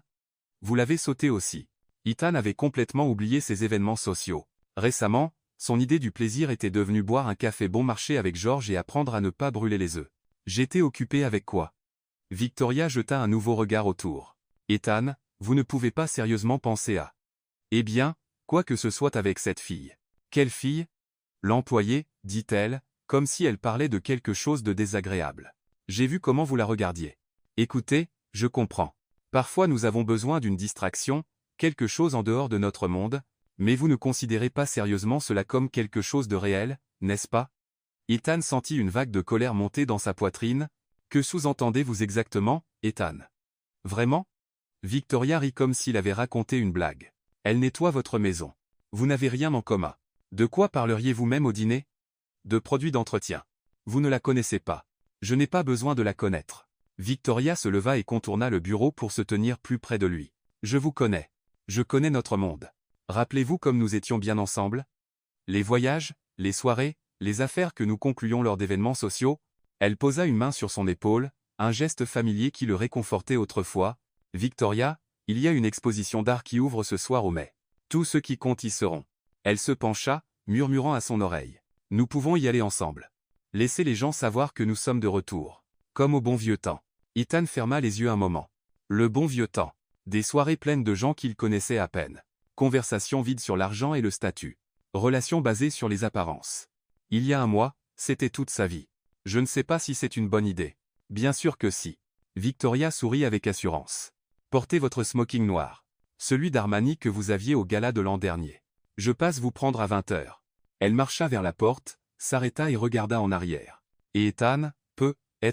[SPEAKER 1] Vous l'avez sauté aussi. Ethan avait complètement oublié ces événements sociaux. Récemment, son idée du plaisir était devenue boire un café bon marché avec George et apprendre à ne pas brûler les œufs. J'étais occupé avec quoi? Victoria jeta un nouveau regard autour. Ethan, vous ne pouvez pas sérieusement penser à... Eh bien, quoi que ce soit avec cette fille. Quelle fille? L'employée, dit-elle, comme si elle parlait de quelque chose de désagréable. J'ai vu comment vous la regardiez. Écoutez, je comprends. Parfois nous avons besoin d'une distraction, quelque chose en dehors de notre monde, mais vous ne considérez pas sérieusement cela comme quelque chose de réel, n'est-ce pas? Ethan sentit une vague de colère monter dans sa poitrine. Que sous-entendez-vous exactement, Ethan? Vraiment? Victoria rit comme s'il avait raconté une blague. Elle nettoie votre maison. Vous n'avez rien en commun. De quoi parleriez-vous même au dîner? De produits d'entretien. Vous ne la connaissez pas. Je n'ai pas besoin de la connaître. Victoria se leva et contourna le bureau pour se tenir plus près de lui. Je vous connais. Je connais notre monde. Rappelez-vous comme nous étions bien ensemble? Les voyages, les soirées, les affaires que nous concluions lors d'événements sociaux? Elle posa une main sur son épaule, un geste familier qui le réconfortait autrefois. Victoria, il y a une exposition d'art qui ouvre ce soir au Mai. Tous ceux qui comptent y seront. Elle se pencha, murmurant à son oreille. Nous pouvons y aller ensemble. Laissez les gens savoir que nous sommes de retour. Comme au bon vieux temps. Ethan ferma les yeux un moment. Le bon vieux temps. Des soirées pleines de gens qu'il connaissait à peine. Conversations vides sur l'argent et le statut. Relations basées sur les apparences. Il y a un mois, c'était toute sa vie. Je ne sais pas si c'est une bonne idée. Bien sûr que si. Victoria sourit avec assurance. Portez votre smoking noir. Celui d'Armani que vous aviez au gala de l'an dernier. Je passe vous prendre à 20 h. Elle marcha vers la porte, s'arrêta et regarda en arrière. Et Ethan,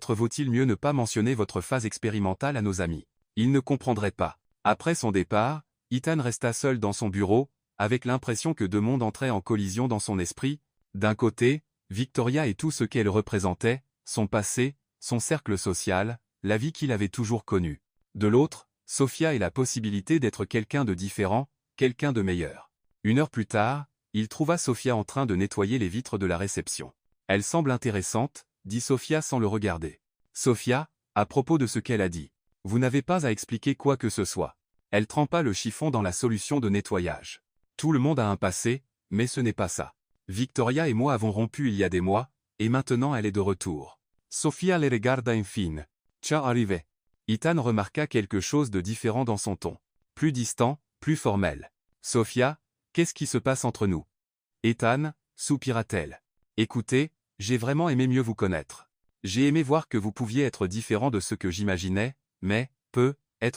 [SPEAKER 1] vaut-il mieux ne pas mentionner votre phase expérimentale à nos amis? Ils ne comprendraient pas. Après son départ, Ethan resta seul dans son bureau, avec l'impression que deux mondes entraient en collision dans son esprit. D'un côté, Victoria et tout ce qu'elle représentait, son passé, son cercle social, la vie qu'il avait toujours connue. De l'autre, Sophia et la possibilité d'être quelqu'un de différent, quelqu'un de meilleur. 1 heure plus tard, il trouva Sophia en train de nettoyer les vitres de la réception. Elle semble intéressante, dit Sophia sans le regarder. Sophia, à propos de ce qu'elle a dit. Vous n'avez pas à expliquer quoi que ce soit. Elle trempa le chiffon dans la solution de nettoyage. Tout le monde a un passé, mais ce n'est pas ça. Victoria et moi avons rompu il y a des mois, et maintenant elle est de retour. Sophia le regarda infine. Ciao arrivé. Ethan remarqua quelque chose de différent dans son ton. Plus distant, plus formel. Sophia, qu'est-ce qui se passe entre nous? Ethan, soupira-t-elle. Écoutez, j'ai vraiment aimé mieux vous connaître. J'ai aimé voir que vous pouviez être différent de ce que j'imaginais, mais,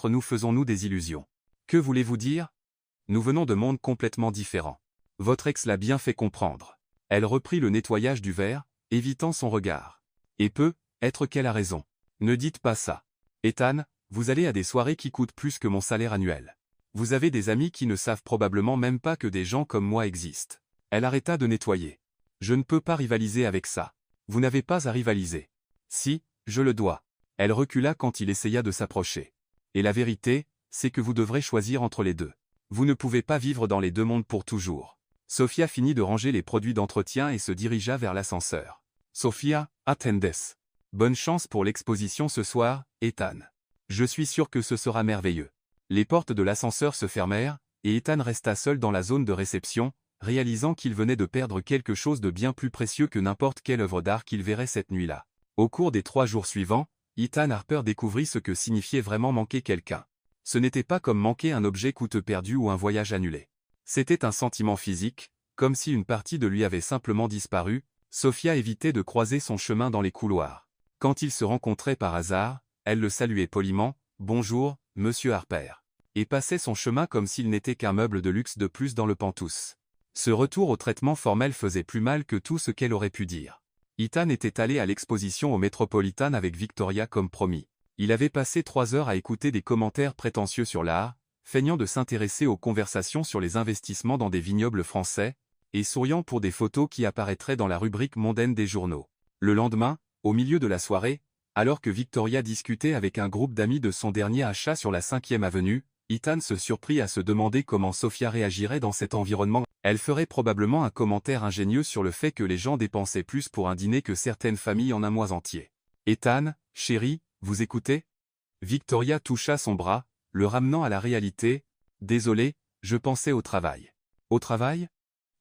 [SPEAKER 1] nous faisons-nous des illusions. Que voulez-vous dire? Nous venons de mondes complètement différents. Votre ex l'a bien fait comprendre. Elle reprit le nettoyage du verre, évitant son regard. Et peut-être qu'elle a raison. Ne dites pas ça. Ethan, vous allez à des soirées qui coûtent plus que mon salaire annuel. Vous avez des amis qui ne savent probablement même pas que des gens comme moi existent. Elle arrêta de nettoyer. Je ne peux pas rivaliser avec ça. Vous n'avez pas à rivaliser. Si, je le dois. Elle recula quand il essaya de s'approcher. Et la vérité, c'est que vous devrez choisir entre les deux. Vous ne pouvez pas vivre dans les deux mondes pour toujours. Sofia finit de ranger les produits d'entretien et se dirigea vers l'ascenseur. Sofia, attendes. Bonne chance pour l'exposition ce soir, Ethan. Je suis sûr que ce sera merveilleux. Les portes de l'ascenseur se fermèrent, et Ethan resta seul dans la zone de réception, réalisant qu'il venait de perdre quelque chose de bien plus précieux que n'importe quelle œuvre d'art qu'il verrait cette nuit-là. Au cours des 3 jours suivants, Ethan Harper découvrit ce que signifiait vraiment manquer quelqu'un. Ce n'était pas comme manquer un objet coûteux perdu ou un voyage annulé. C'était un sentiment physique, comme si une partie de lui avait simplement disparu. Sofia évitait de croiser son chemin dans les couloirs. Quand ils se rencontraient par hasard, elle le saluait poliment, « Bonjour, monsieur Harper », et passait son chemin comme s'il n'était qu'un meuble de luxe de plus dans le Penthouse. Ce retour au traitement formel faisait plus mal que tout ce qu'elle aurait pu dire. Ethan était allé à l'exposition au Metropolitan avec Victoria comme promis. Il avait passé 3 heures à écouter des commentaires prétentieux sur l'art, feignant de s'intéresser aux conversations sur les investissements dans des vignobles français, et souriant pour des photos qui apparaîtraient dans la rubrique mondaine des journaux. Le lendemain, au milieu de la soirée, alors que Victoria discutait avec un groupe d'amis de son dernier achat sur la 5e avenue, Ethan se surprit à se demander comment Sofia réagirait dans cet environnement. Elle ferait probablement un commentaire ingénieux sur le fait que les gens dépensaient plus pour un dîner que certaines familles en un mois entier. « Ethan, chéri, vous écoutez ?» Victoria toucha son bras, le ramenant à la réalité. « Désolé, je pensais au travail. »« Au travail ?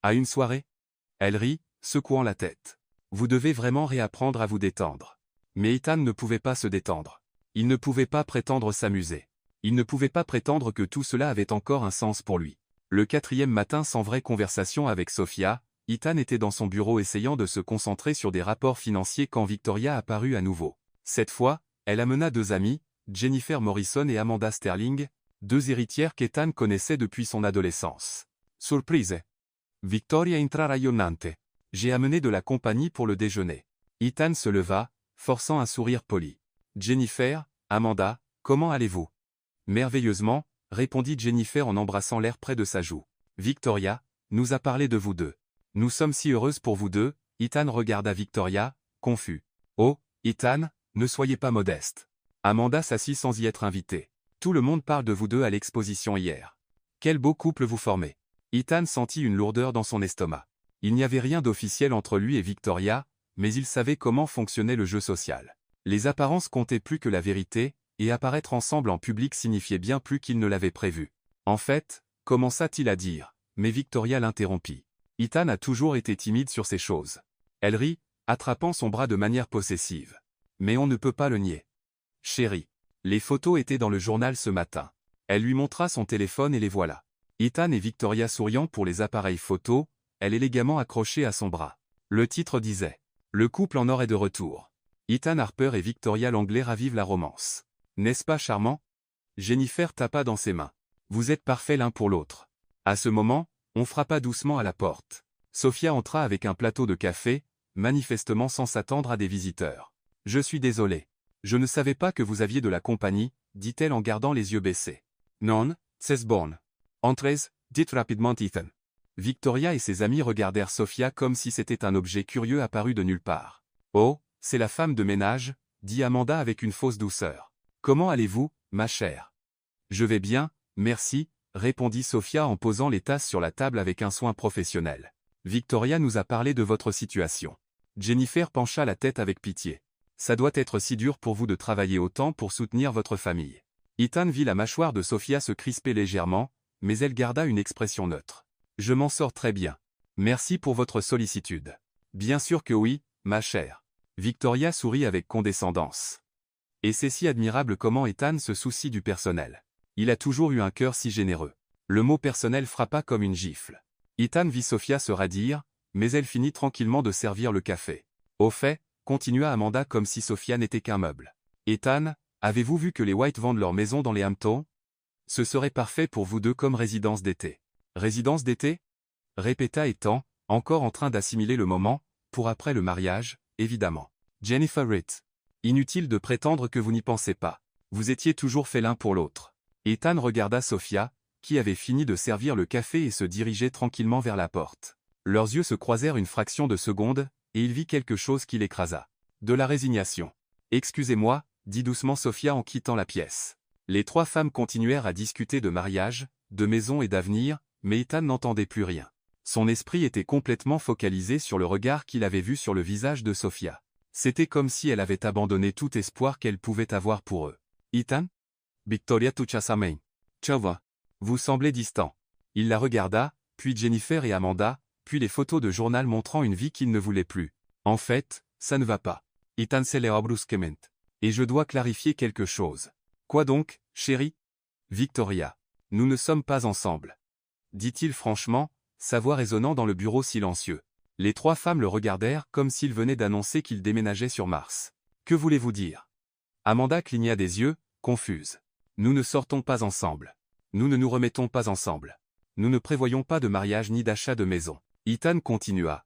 [SPEAKER 1] À une soirée ?» Elle rit, secouant la tête. « Vous devez vraiment réapprendre à vous détendre. » Mais Ethan ne pouvait pas se détendre. Il ne pouvait pas prétendre s'amuser. Il ne pouvait pas prétendre que tout cela avait encore un sens pour lui. Le 4e matin sans vraie conversation avec Sofia, Ethan était dans son bureau essayant de se concentrer sur des rapports financiers quand Victoria apparut à nouveau. Cette fois, elle amena 2 amies, Jennifer Morrison et Amanda Sterling, 2 héritières qu'Ethan connaissait depuis son adolescence. Surprise! Victoria entra rayonnante. J'ai amené de la compagnie pour le déjeuner. Ethan se leva, forçant un sourire poli. Jennifer, Amanda, comment allez-vous? Merveilleusement, répondit Jennifer en embrassant l'air près de sa joue. Victoria, nous a parlé de vous deux. Nous sommes si heureuses pour vous deux. Ethan regarda Victoria, confus. Oh, Ethan, ne soyez pas modeste. Amanda s'assit sans y être invitée. Tout le monde parle de vous deux à l'exposition hier. Quel beau couple vous formez. Ethan sentit une lourdeur dans son estomac. Il n'y avait rien d'officiel entre lui et Victoria, mais il savait comment fonctionnait le jeu social. Les apparences comptaient plus que la vérité, et apparaître ensemble en public signifiait bien plus qu'il ne l'avait prévu. En fait, commença-t-il à dire, mais Victoria l'interrompit. Ethan a toujours été timide sur ces choses. Elle rit, attrapant son bras de manière possessive. Mais on ne peut pas le nier. Chérie, les photos étaient dans le journal ce matin. Elle lui montra son téléphone et les voilà. Ethan et Victoria souriant pour les appareils photos, elle élégamment accrochée à son bras. Le titre disait « Le couple en or est de retour ». Ethan Harper et Victoria Langley ravivent la romance. N'est-ce pas charmant? Jennifer tapa dans ses mains. Vous êtes parfaits l'un pour l'autre. À ce moment, on frappa doucement à la porte. Sofia entra avec un plateau de café, manifestement sans s'attendre à des visiteurs. Je suis désolée. Je ne savais pas que vous aviez de la compagnie, dit-elle en gardant les yeux baissés. Non, c'est bon. Entrez, dit rapidement Ethan. Victoria et ses amis regardèrent Sofia comme si c'était un objet curieux apparu de nulle part. Oh, c'est la femme de ménage, dit Amanda avec une fausse douceur. Comment allez-vous, ma chère? Je vais bien, merci, répondit Sofia en posant les tasses sur la table avec un soin professionnel. Victoria nous a parlé de votre situation. Jennifer pencha la tête avec pitié. Ça doit être si dur pour vous de travailler autant pour soutenir votre famille. Ethan vit la mâchoire de Sofia se crisper légèrement, mais elle garda une expression neutre. Je m'en sors très bien. Merci pour votre sollicitude. Bien sûr que oui, ma chère. Victoria sourit avec condescendance. Et c'est si admirable comment Ethan se soucie du personnel. Il a toujours eu un cœur si généreux. Le mot personnel frappa comme une gifle. Ethan vit Sofia se radir, mais elle finit tranquillement de servir le café. Au fait, continua Amanda comme si Sofia n'était qu'un meuble. Ethan, avez-vous vu que les White vendent leur maison dans les Hamptons? Ce serait parfait pour vous deux comme résidence d'été. Résidence d'été? Répéta Ethan, encore en train d'assimiler le moment, pour après le mariage, évidemment. Jennifer Ritt. Inutile de prétendre que vous n'y pensez pas. Vous étiez toujours faits l'un pour l'autre. Ethan regarda Sofia, qui avait fini de servir le café et se dirigeait tranquillement vers la porte. Leurs yeux se croisèrent une fraction de seconde, et il vit quelque chose qui l'écrasa. De la résignation. Excusez-moi, dit doucement Sofia en quittant la pièce. Les trois femmes continuèrent à discuter de mariage, de maison et d'avenir, mais Ethan n'entendait plus rien. Son esprit était complètement focalisé sur le regard qu'il avait vu sur le visage de Sophia. C'était comme si elle avait abandonné tout espoir qu'elle pouvait avoir pour eux. Ethan? Victoria Tuchasamei. Chava. Vous semblez distant. Il la regarda, puis Jennifer et Amanda, puis les photos de journal montrant une vie qu'il ne voulait plus. En fait, ça ne va pas. Ethan s'éleva brusquement. Et je dois clarifier quelque chose. Quoi donc, chérie? Victoria. Nous ne sommes pas ensemble. Dit-il franchement, sa voix résonnant dans le bureau silencieux. Les trois femmes le regardèrent comme s'il venait d'annoncer qu'il déménageait sur Mars. Que voulez-vous dire? Amanda cligna des yeux, confuse. Nous ne sortons pas ensemble. Nous ne nous remettons pas ensemble. Nous ne prévoyons pas de mariage ni d'achat de maison. Ethan continua.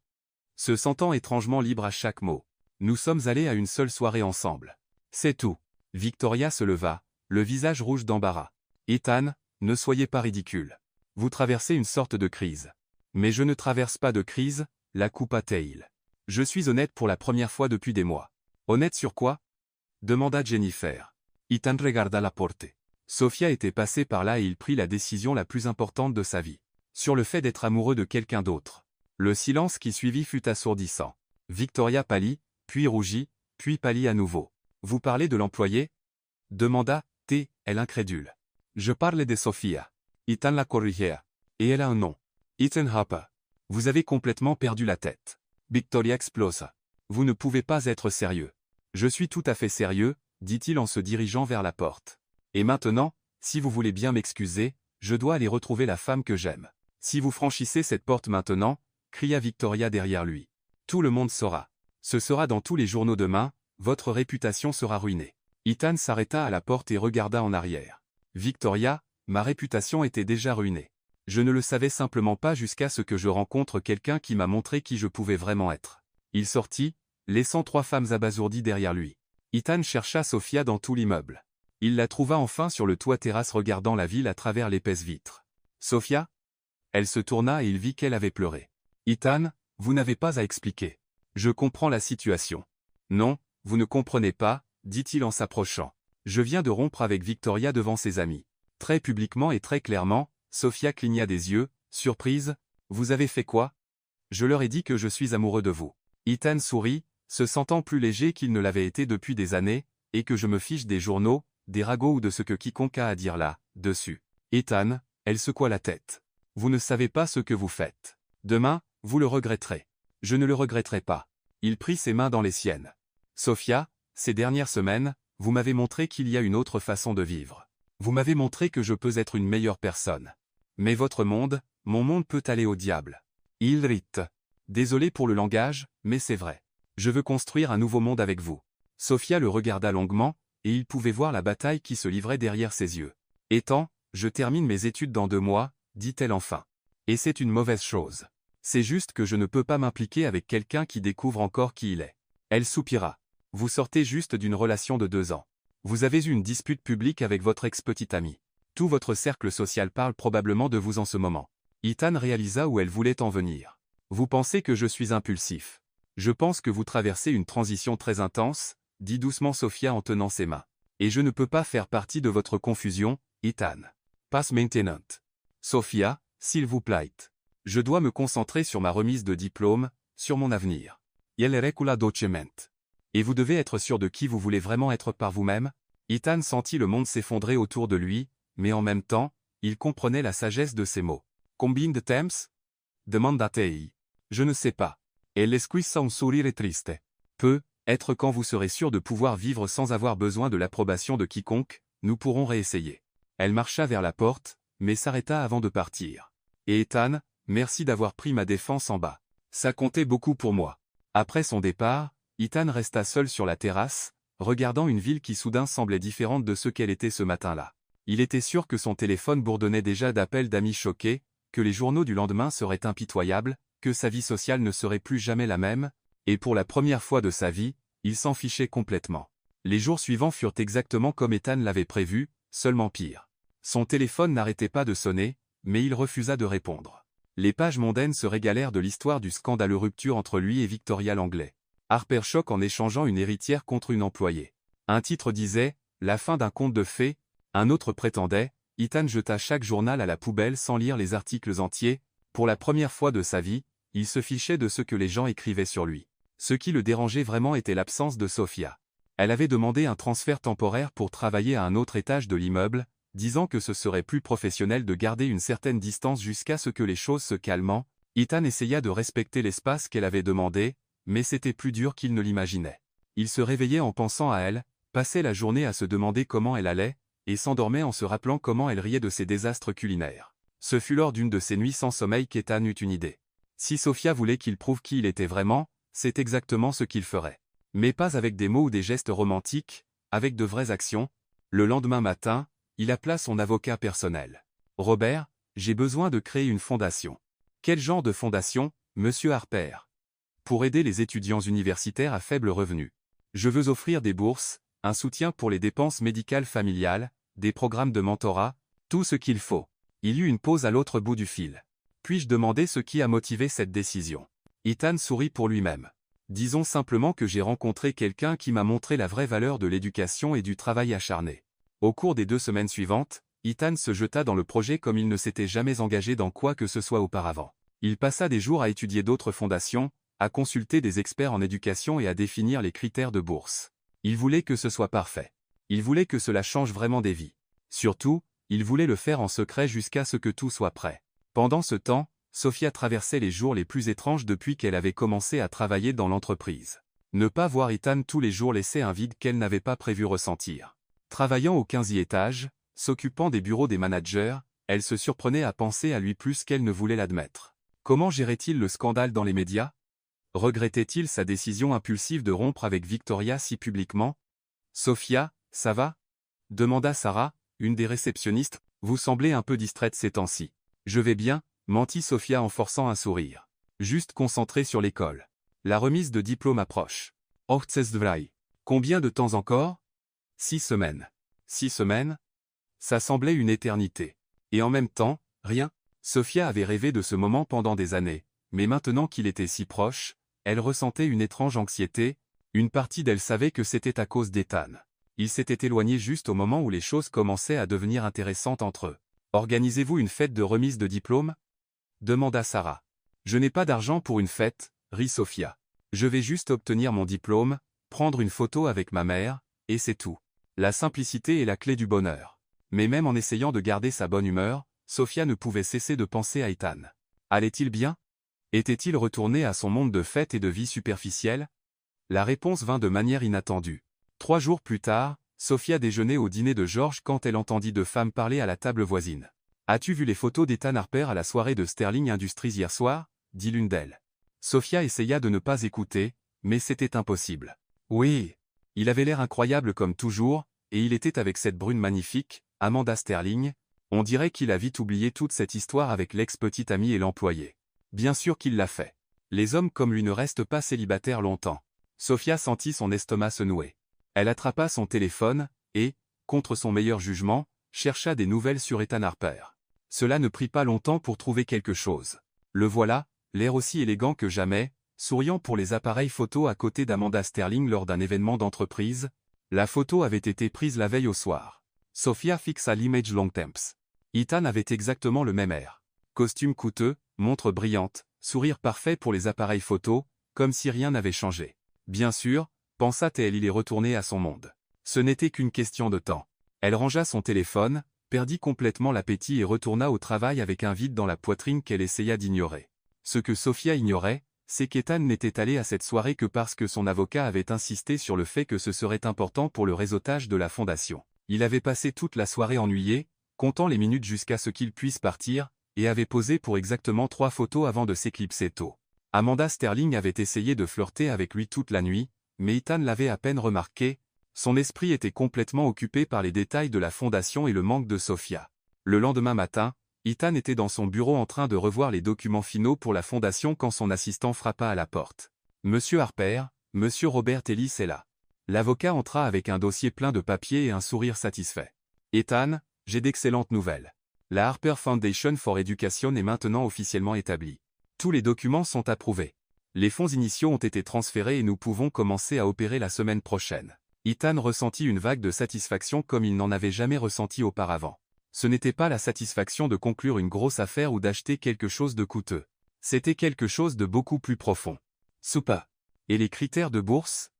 [SPEAKER 1] Se sentant étrangement libre à chaque mot. Nous sommes allés à une seule soirée ensemble. C'est tout. Victoria se leva, le visage rouge d'embarras. Ethan, ne soyez pas ridicule. Vous traversez une sorte de crise. Mais je ne traverse pas de crise, la coupa-t-il. Je suis honnête pour la première fois depuis des mois. Honnête sur quoi? Demanda Jennifer. Ethan regarda la porte. Sophia était passée par là et il prit la décision la plus importante de sa vie. Sur le fait d'être amoureux de quelqu'un d'autre. Le silence qui suivit fut assourdissant. Victoria pâlit, puis rougit, puis pâlit à nouveau. Vous parlez de l'employé? Demanda, elle incrédule. Je parlais de Sophia. Ethan la corrigea. Et elle a un nom. Ethan Harper. Vous avez complètement perdu la tête. Victoria explosa. Vous ne pouvez pas être sérieux. Je suis tout à fait sérieux, dit-il en se dirigeant vers la porte. Et maintenant, si vous voulez bien m'excuser, je dois aller retrouver la femme que j'aime. Si vous franchissez cette porte maintenant, cria Victoria derrière lui. Tout le monde saura. Ce sera dans tous les journaux demain, votre réputation sera ruinée. Ethan s'arrêta à la porte et regarda en arrière. Victoria, ma réputation était déjà ruinée. Je ne le savais simplement pas jusqu'à ce que je rencontre quelqu'un qui m'a montré qui je pouvais vraiment être. Il sortit, laissant trois femmes abasourdies derrière lui. Ethan chercha Sophia dans tout l'immeuble. Il la trouva enfin sur le toit terrasse regardant la ville à travers l'épaisse vitre. Sophia? Elle se tourna et il vit qu'elle avait pleuré. Ethan, vous n'avez pas à expliquer. Je comprends la situation. Non, vous ne comprenez pas, dit-il en s'approchant. Je viens de rompre avec Victoria devant ses amis. Très publiquement et très clairement, Sophia cligna des yeux, surprise. Vous avez fait quoi? Je leur ai dit que je suis amoureux de vous. Ethan sourit, se sentant plus léger qu'il ne l'avait été depuis des années, et que je me fiche des journaux, des ragots ou de ce que quiconque a à dire là, dessus. Ethan, elle secoua la tête. Vous ne savez pas ce que vous faites. Demain, vous le regretterez. Je ne le regretterai pas. Il prit ses mains dans les siennes. Sophia, ces dernières semaines, vous m'avez montré qu'il y a une autre façon de vivre. Vous m'avez montré que je peux être une meilleure personne. Mais votre monde, mon monde peut aller au diable. Il rite. Désolé pour le langage, mais c'est vrai. Je veux construire un nouveau monde avec vous. Sophia le regarda longuement, et il pouvait voir la bataille qui se livrait derrière ses yeux. Ethan, je termine mes études dans 2 mois, dit-elle enfin. Et c'est une mauvaise chose. C'est juste que je ne peux pas m'impliquer avec quelqu'un qui découvre encore qui il est. Elle soupira. Vous sortez juste d'une relation de 2 ans. Vous avez eu une dispute publique avec votre ex-petite amie. Tout votre cercle social parle probablement de vous en ce moment. Ethan réalisa où elle voulait en venir. Vous pensez que je suis impulsif. Je pense que vous traversez une transition très intense, dit doucement Sophia en tenant ses mains. Et je ne peux pas faire partie de votre confusion, Ethan. Passe maintenant. Sophia, s'il vous plaît. Je dois me concentrer sur ma remise de diplôme, sur mon avenir. Il recula dolcemente. Et vous devez être sûr de qui vous voulez vraiment être par vous-même. Ethan sentit le monde s'effondrer autour de lui, mais en même temps, il comprenait la sagesse de ces mots. Combien de temps? Demanda-t-il. Je ne sais pas. Elle esquissa un sourire triste. Peu, être quand vous serez sûr de pouvoir vivre sans avoir besoin de l'approbation de quiconque, nous pourrons réessayer. Elle marcha vers la porte, mais s'arrêta avant de partir. Et Ethan, merci d'avoir pris ma défense en bas. Ça comptait beaucoup pour moi. Après son départ, Ethan resta seul sur la terrasse, regardant une ville qui soudain semblait différente de ce qu'elle était ce matin-là. Il était sûr que son téléphone bourdonnait déjà d'appels d'amis choqués, que les journaux du lendemain seraient impitoyables, que sa vie sociale ne serait plus jamais la même, et pour la première fois de sa vie, il s'en fichait complètement. Les jours suivants furent exactement comme Ethan l'avait prévu, seulement pire. Son téléphone n'arrêtait pas de sonner, mais il refusa de répondre. Les pages mondaines se régalèrent de l'histoire du scandaleux rupture entre lui et Victoria Langlais. Harper choque en échangeant une héritière contre une employée. Un titre disait « La fin d'un conte de fées », Un autre prétendait, Ethan jeta chaque journal à la poubelle sans lire les articles entiers. Pour la première fois de sa vie, il se fichait de ce que les gens écrivaient sur lui. Ce qui le dérangeait vraiment était l'absence de Sophia. Elle avait demandé un transfert temporaire pour travailler à un autre étage de l'immeuble, disant que ce serait plus professionnel de garder une certaine distance jusqu'à ce que les choses se calment. Ethan essaya de respecter l'espace qu'elle avait demandé, mais c'était plus dur qu'il ne l'imaginait. Il se réveillait en pensant à elle, passait la journée à se demander comment elle allait, et s'endormait en se rappelant comment elle riait de ses désastres culinaires. Ce fut lors d'une de ces nuits sans sommeil qu'Ethan eut une idée. Si Sophia voulait qu'il prouve qui il était vraiment, c'est exactement ce qu'il ferait. Mais pas avec des mots ou des gestes romantiques, avec de vraies actions. Le lendemain matin, il appela son avocat personnel. « Robert, j'ai besoin de créer une fondation. » « Quel genre de fondation, monsieur Harper ?»« Pour aider les étudiants universitaires à faible revenu. Je veux offrir des bourses, un soutien pour les dépenses médicales familiales, des programmes de mentorat, tout ce qu'il faut. » Il y eut une pause à l'autre bout du fil. « Puis-je demander ce qui a motivé cette décision ?» Ethan sourit pour lui-même. « Disons simplement que j'ai rencontré quelqu'un qui m'a montré la vraie valeur de l'éducation et du travail acharné. » Au cours des 2 semaines suivantes, Ethan se jeta dans le projet comme il ne s'était jamais engagé dans quoi que ce soit auparavant. Il passa des jours à étudier d'autres fondations, à consulter des experts en éducation et à définir les critères de bourse. Il voulait que ce soit parfait. Il voulait que cela change vraiment des vies. Surtout, il voulait le faire en secret jusqu'à ce que tout soit prêt. Pendant ce temps, Sophia traversait les jours les plus étranges depuis qu'elle avait commencé à travailler dans l'entreprise. Ne pas voir Ethan tous les jours laissait un vide qu'elle n'avait pas prévu ressentir. Travaillant au 15e étage, s'occupant des bureaux des managers, elle se surprenait à penser à lui plus qu'elle ne voulait l'admettre. Comment gérait-il le scandale dans les médias? Regrettait-il sa décision impulsive de rompre avec Victoria si publiquement? « Sophia, ça va ?» demanda Sarah, une des réceptionnistes. « Vous semblez un peu distraite ces temps-ci. »« Je vais bien », mentit Sophia en forçant un sourire. Juste concentrée sur l'école. La remise de diplôme approche. « Hochzeitsfrei. Combien de temps encore ? » 6 semaines. 6 semaines? Ça semblait une éternité. Et en même temps, rien. Sophia avait rêvé de ce moment pendant des années, mais maintenant qu'il était si proche, elle ressentait une étrange anxiété. Une partie d'elle savait que c'était à cause d'Ethan. Il s'était éloigné juste au moment où les choses commençaient à devenir intéressantes entre eux. « Organisez-vous une fête de remise de diplôme ?» demanda Sarah. « Je n'ai pas d'argent pour une fête, » rit Sophia. « Je vais juste obtenir mon diplôme, prendre une photo avec ma mère, et c'est tout. La simplicité est la clé du bonheur. » Mais même en essayant de garder sa bonne humeur, Sophia ne pouvait cesser de penser à Ethan. Allait-il bien? Était-il retourné à son monde de fêtes et de vie superficielle? La réponse vint de manière inattendue. 3 jours plus tard, Sophia déjeunait au dîner de George quand elle entendit 2 femmes parler à la table voisine. « As-tu vu les photos d'Ethan Harper à la soirée de Sterling Industries hier soir ?» dit l'une d'elles. Sophia essaya de ne pas écouter, mais c'était impossible. Oui. Il avait l'air incroyable comme toujours, et il était avec cette brune magnifique, Amanda Sterling. On dirait qu'il a vite oublié toute cette histoire avec l'ex-petite amie et l'employé. Bien sûr qu'il l'a fait. Les hommes comme lui ne restent pas célibataires longtemps. Sophia sentit son estomac se nouer. Elle attrapa son téléphone, et, contre son meilleur jugement, chercha des nouvelles sur Ethan Harper. Cela ne prit pas longtemps pour trouver quelque chose. Le voilà, l'air aussi élégant que jamais, souriant pour les appareils photo à côté d'Amanda Sterling lors d'un événement d'entreprise. La photo avait été prise la veille au soir. Sophia fixa l'image long temps. Ethan avait exactement le même air. Costume coûteux, montre brillante, sourire parfait pour les appareils photo, comme si rien n'avait changé. Bien sûr, pensa-t-elle, il est retourné à son monde. Ce n'était qu'une question de temps. Elle rangea son téléphone, perdit complètement l'appétit et retourna au travail avec un vide dans la poitrine qu'elle essaya d'ignorer. Ce que Sophia ignorait, c'est qu'Ethan n'était allé à cette soirée que parce que son avocat avait insisté sur le fait que ce serait important pour le réseautage de la fondation. Il avait passé toute la soirée ennuyé, comptant les minutes jusqu'à ce qu'il puisse partir, et avait posé pour exactement 3 photos avant de s'éclipser tôt. Amanda Sterling avait essayé de flirter avec lui toute la nuit, mais Ethan l'avait à peine remarqué. Son esprit était complètement occupé par les détails de la fondation et le manque de Sophia. Le lendemain matin, Ethan était dans son bureau en train de revoir les documents finaux pour la fondation quand son assistant frappa à la porte. « Monsieur Harper, monsieur Robert Ellis est là. » L'avocat entra avec un dossier plein de papiers et un sourire satisfait. « Ethan, j'ai d'excellentes nouvelles. La Harper Foundation for Education est maintenant officiellement établie. Tous les documents sont approuvés. Les fonds initiaux ont été transférés et nous pouvons commencer à opérer la semaine prochaine. » Ethan ressentit une vague de satisfaction comme il n'en avait jamais ressenti auparavant. Ce n'était pas la satisfaction de conclure une grosse affaire ou d'acheter quelque chose de coûteux. C'était quelque chose de beaucoup plus profond. Soupa. Et les critères de bourse?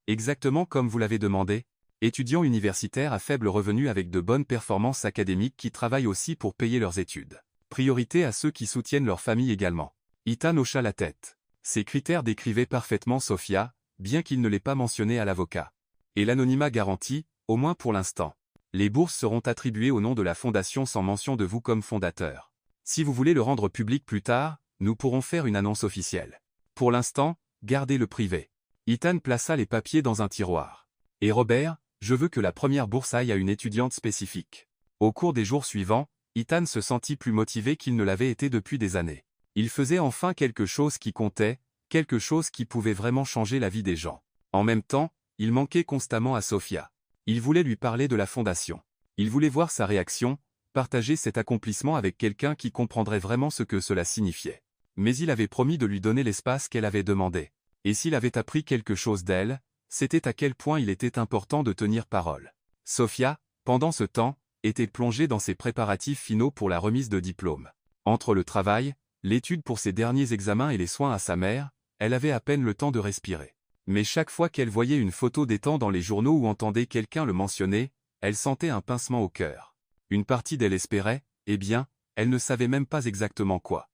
[SPEAKER 1] Exactement comme vous l'avez demandé. Étudiants universitaires à faible revenu avec de bonnes performances académiques qui travaillent aussi pour payer leurs études. Priorité à ceux qui soutiennent leur famille également. Ethan hocha la tête. Ces critères décrivaient parfaitement Sophia, bien qu'il ne l'ait pas mentionné à l'avocat. Et l'anonymat garanti, au moins pour l'instant. Les bourses seront attribuées au nom de la fondation sans mention de vous comme fondateur. Si vous voulez le rendre public plus tard, nous pourrons faire une annonce officielle. Pour l'instant, gardez le privé. Ethan plaça les papiers dans un tiroir. Et Robert, je veux que la première bourse aille à une étudiante spécifique. Au cours des jours suivants, Ethan se sentit plus motivé qu'il ne l'avait été depuis des années. Il faisait enfin quelque chose qui comptait, quelque chose qui pouvait vraiment changer la vie des gens. En même temps, il manquait constamment à Sophia. Il voulait lui parler de la fondation. Il voulait voir sa réaction, partager cet accomplissement avec quelqu'un qui comprendrait vraiment ce que cela signifiait. Mais il avait promis de lui donner l'espace qu'elle avait demandé. Et s'il avait appris quelque chose d'elle, c'était à quel point il était important de tenir parole. Sophia, pendant ce temps, était plongée dans ses préparatifs finaux pour la remise de diplôme. Entre le travail, l'étude pour ses derniers examens et les soins à sa mère, elle avait à peine le temps de respirer. Mais chaque fois qu'elle voyait une photo d'Ethan dans les journaux ou entendait quelqu'un le mentionner, elle sentait un pincement au cœur. Une partie d'elle espérait, eh bien, elle ne savait même pas exactement quoi.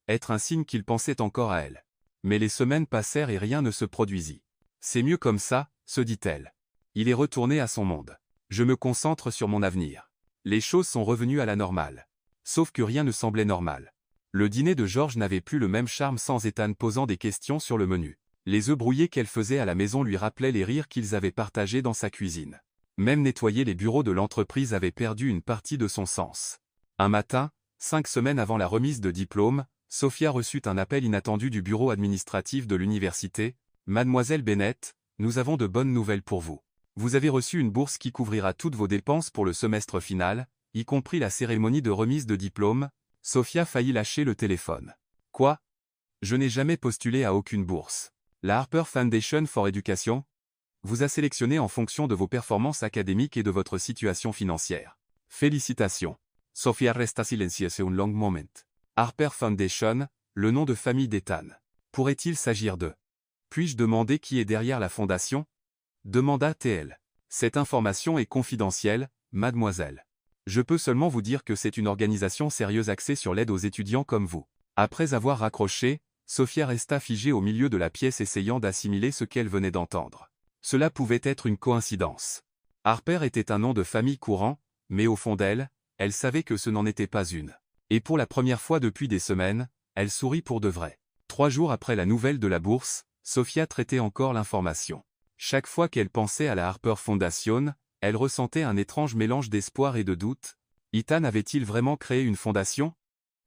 [SPEAKER 1] Être un signe qu'il pensait encore à elle. Mais les semaines passèrent et rien ne se produisit. C'est mieux comme ça, se dit-elle. Il est retourné à son monde. Je me concentre sur mon avenir. Les choses sont revenues à la normale. Sauf que rien ne semblait normal. Le dîner de George n'avait plus le même charme sans Ethan posant des questions sur le menu. Les œufs brouillés qu'elle faisait à la maison lui rappelaient les rires qu'ils avaient partagés dans sa cuisine. Même nettoyer les bureaux de l'entreprise avait perdu une partie de son sens. Un matin, 5 semaines avant la remise de diplôme, Sophia reçut un appel inattendu du bureau administratif de l'université. « Mademoiselle Bennett, nous avons de bonnes nouvelles pour vous. Vous avez reçu une bourse qui couvrira toutes vos dépenses pour le semestre final, y compris la cérémonie de remise de diplôme. » Sophia faillit lâcher le téléphone. « Quoi? Je n'ai jamais postulé à aucune bourse. La Harper Foundation for Education vous a sélectionné en fonction de vos performances académiques et de votre situation financière. Félicitations. » Sophia resta silencieuse un long moment. Harper Foundation, le nom de famille d'Ethan. Pourrait-il s'agir de... Puis-je demander qui est derrière la fondation? Demanda TL. Cette information est confidentielle, mademoiselle. Je peux seulement vous dire que c'est une organisation sérieuse axée sur l'aide aux étudiants comme vous. Après avoir raccroché, Sophia resta figée au milieu de la pièce essayant d'assimiler ce qu'elle venait d'entendre. Cela pouvait être une coïncidence. Harper était un nom de famille courant, mais au fond d'elle, elle savait que ce n'en était pas une. Et pour la première fois depuis des semaines, elle sourit pour de vrai. 3 jours après la nouvelle de la bourse, Sophia traitait encore l'information. Chaque fois qu'elle pensait à la Harper Foundation, elle ressentait un étrange mélange d'espoir et de doute. Ethan avait-il vraiment créé une fondation?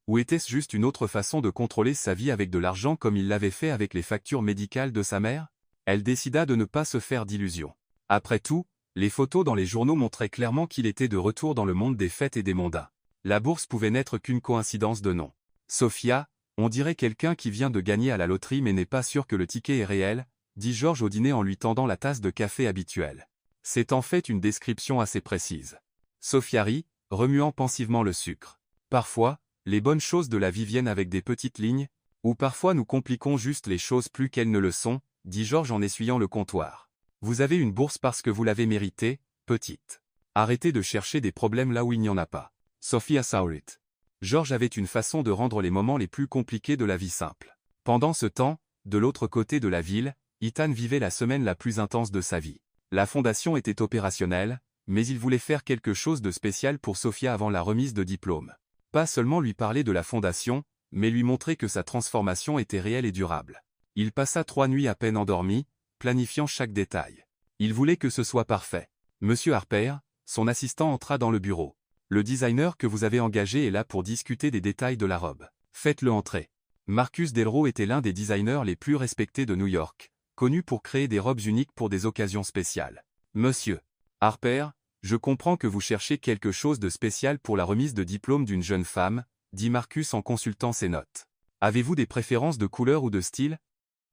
[SPEAKER 1] Ou était-ce juste une autre façon de contrôler sa vie avec de l'argent comme il l'avait fait avec les factures médicales de sa mère? Elle décida de ne pas se faire d'illusions. Après tout, les photos dans les journaux montraient clairement qu'il était de retour dans le monde des fêtes et des mondains. La bourse pouvait n'être qu'une coïncidence de nom. Sophia, on dirait quelqu'un qui vient de gagner à la loterie mais n'est pas sûr que le ticket est réel, dit George au dîner en lui tendant la tasse de café habituelle. C'est en fait une description assez précise. Sophia rit, remuant pensivement le sucre. Parfois, les bonnes choses de la vie viennent avec des petites lignes, ou parfois nous compliquons juste les choses plus qu'elles ne le sont, dit George en essuyant le comptoir. Vous avez une bourse parce que vous l'avez méritée, petite. Arrêtez de chercher des problèmes là où il n'y en a pas. Sophia saw it. George avait une façon de rendre les moments les plus compliqués de la vie simple. Pendant ce temps, de l'autre côté de la ville, Ethan vivait la semaine la plus intense de sa vie. La fondation était opérationnelle, mais il voulait faire quelque chose de spécial pour Sophia avant la remise de diplôme. Pas seulement lui parler de la fondation, mais lui montrer que sa transformation était réelle et durable. Il passa 3 nuits à peine endormi, planifiant chaque détail. Il voulait que ce soit parfait. Monsieur Harper, son assistant entra dans le bureau. Le designer que vous avez engagé est là pour discuter des détails de la robe. Faites-le entrer. Marcus Delro était l'un des designers les plus respectés de New York, connu pour créer des robes uniques pour des occasions spéciales. Monsieur Harper, je comprends que vous cherchez quelque chose de spécial pour la remise de diplôme d'une jeune femme, dit Marcus en consultant ses notes. Avez-vous des préférences de couleur ou de style?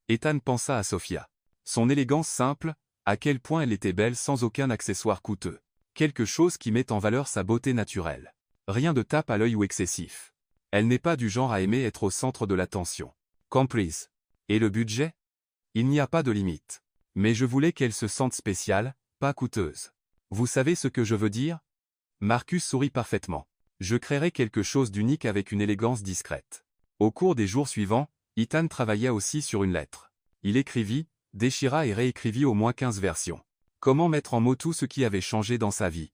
[SPEAKER 1] Ethan pensa à Sophia. Son élégance simple, À quel point elle était belle sans aucun accessoire coûteux. Quelque chose qui met en valeur sa beauté naturelle. Rien de tape à l'œil ou excessif. Elle n'est pas du genre à aimer être au centre de l'attention. Comprise. Et le budget? Il n'y a pas de limite. Mais je voulais qu'elle se sente spéciale, pas coûteuse. Vous savez ce que je veux dire? Marcus sourit parfaitement. Je créerai quelque chose d'unique avec une élégance discrète. Au cours des jours suivants, Ethan travailla aussi sur une lettre. Il écrivit, déchira et réécrivit au moins 15 versions. Comment mettre en mots tout ce qui avait changé dans sa vie?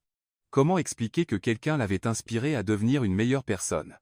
[SPEAKER 1] Comment expliquer que quelqu'un l'avait inspiré à devenir une meilleure personne?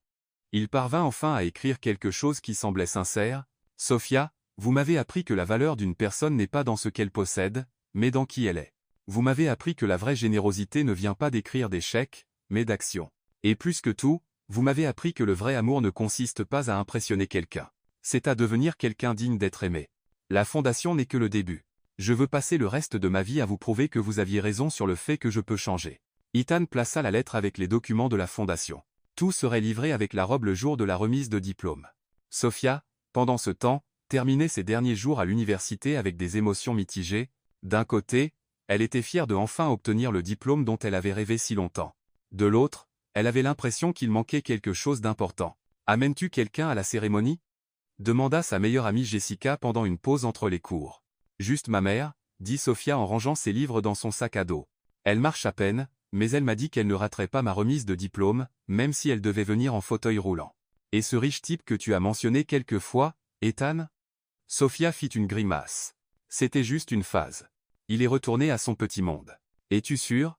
[SPEAKER 1] Il parvint enfin à écrire quelque chose qui semblait sincère. Sophia, vous m'avez appris que la valeur d'une personne n'est pas dans ce qu'elle possède, mais dans qui elle est. Vous m'avez appris que la vraie générosité ne vient pas d'écrire des chèques, mais d'actions. Et plus que tout, vous m'avez appris que le vrai amour ne consiste pas à impressionner quelqu'un. C'est à devenir quelqu'un digne d'être aimé. La fondation n'est que le début. Je veux passer le reste de ma vie à vous prouver que vous aviez raison sur le fait que je peux changer. Ethan plaça la lettre avec les documents de la fondation. Tout serait livré avec la robe le jour de la remise de diplôme. Sophia, pendant ce temps, terminait ses derniers jours à l'université avec des émotions mitigées. D'un côté, elle était fière de enfin obtenir le diplôme dont elle avait rêvé si longtemps. De l'autre, elle avait l'impression qu'il manquait quelque chose d'important. « Amènes-tu quelqu'un à la cérémonie » demanda sa meilleure amie Jessica pendant une pause entre les cours. « Juste ma mère » dit Sophia en rangeant ses livres dans son sac à dos. Elle marche à peine, mais elle m'a dit qu'elle ne raterait pas ma remise de diplôme, même si elle devait venir en fauteuil roulant. « Et ce riche type que tu as mentionné quelques fois, Ethan » Sophia fit une grimace. C'était juste une phase. Il est retourné à son petit monde. « Es-tu sûr?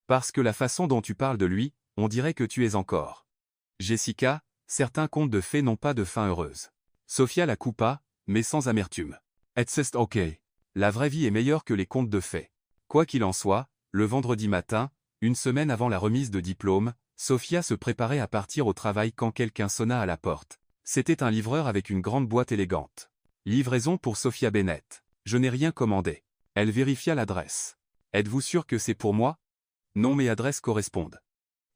[SPEAKER 1] Parce que la façon dont tu parles de lui, on dirait que tu es encore. » Jessica, certains contes de fées n'ont pas de fin heureuse. Sophia la coupa, mais sans amertume. « It's just okay. La vraie vie est meilleure que les contes de fées. » Quoi qu'il en soit, le vendredi matin, une semaine avant la remise de diplôme, Sophia se préparait à partir au travail quand quelqu'un sonna à la porte. C'était un livreur avec une grande boîte élégante. « Livraison pour Sophia Bennett. Je n'ai rien commandé. » Elle vérifia l'adresse. « Êtes-vous sûr que c'est pour moi? » « Non, mes adresses correspondent. »«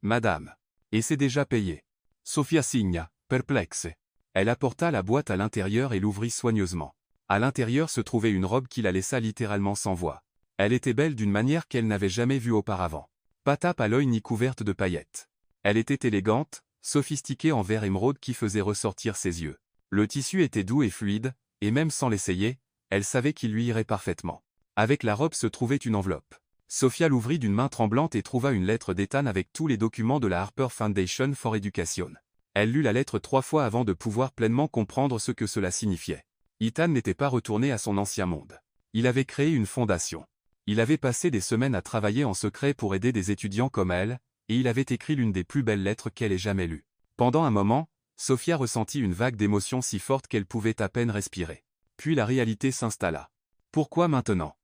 [SPEAKER 1] Madame. » « Et c'est déjà payé. » Sophia signa, perplexe. Elle apporta la boîte à l'intérieur et l'ouvrit soigneusement. À l'intérieur se trouvait une robe qui la laissa littéralement sans voix. Elle était belle d'une manière qu'elle n'avait jamais vue auparavant. Pas tape à l'œil ni couverte de paillettes. Elle était élégante, sophistiquée en vert émeraude qui faisait ressortir ses yeux. Le tissu était doux et fluide, et même sans l'essayer, elle savait qu'il lui irait parfaitement. Avec la robe se trouvait une enveloppe. Sophia l'ouvrit d'une main tremblante et trouva une lettre d'Ethan avec tous les documents de la Harper Foundation for Education. Elle lut la lettre 3 fois avant de pouvoir pleinement comprendre ce que cela signifiait. Ethan n'était pas retourné à son ancien monde. Il avait créé une fondation. Il avait passé des semaines à travailler en secret pour aider des étudiants comme elle, et il avait écrit l'une des plus belles lettres qu'elle ait jamais lues. Pendant un moment, Sophia ressentit une vague d'émotion si forte qu'elle pouvait à peine respirer. Puis la réalité s'installa. Pourquoi maintenant?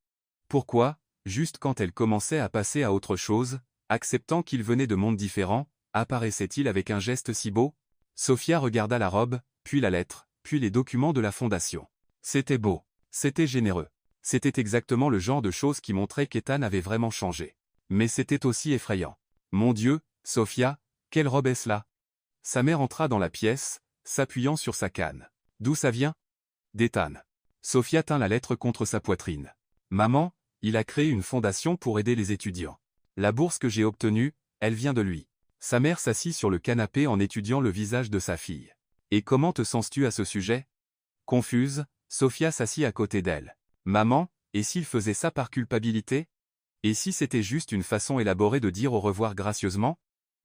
[SPEAKER 1] Pourquoi, juste quand elle commençait à passer à autre chose, acceptant qu'il venait de mondes différents, apparaissait-il avec un geste si beau? Sophia regarda la robe, puis la lettre, puis les documents de la fondation. C'était beau, c'était généreux. C'était exactement le genre de choses qui montrait qu'Ethan avait vraiment changé. Mais c'était aussi effrayant. Mon Dieu, Sophia, quelle robe est-ce là? Sa mère entra dans la pièce, s'appuyant sur sa canne. D'où ça vient? D'Ethan. Sophia tint la lettre contre sa poitrine. Maman, il a créé une fondation pour aider les étudiants. La bourse que j'ai obtenue, elle vient de lui. Sa mère s'assit sur le canapé en étudiant le visage de sa fille. Et comment te sens-tu à ce sujet? Confuse, Sophia s'assit à côté d'elle. Maman, et s'il faisait ça par culpabilité? Et si c'était juste une façon élaborée de dire au revoir gracieusement?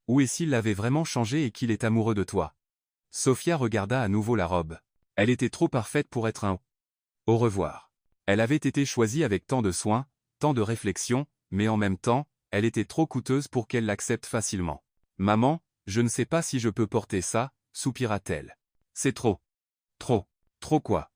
[SPEAKER 1] Ou et s'il l'avait vraiment changé et qu'il est amoureux de toi? Sophia regarda à nouveau la robe. Elle était trop parfaite pour être un au revoir. Elle avait été choisie avec tant de soin, tant de réflexion, mais en même temps, elle était trop coûteuse pour qu'elle l'accepte facilement. Maman, je ne sais pas si je peux porter ça, soupira-t-elle. C'est trop. Trop quoi?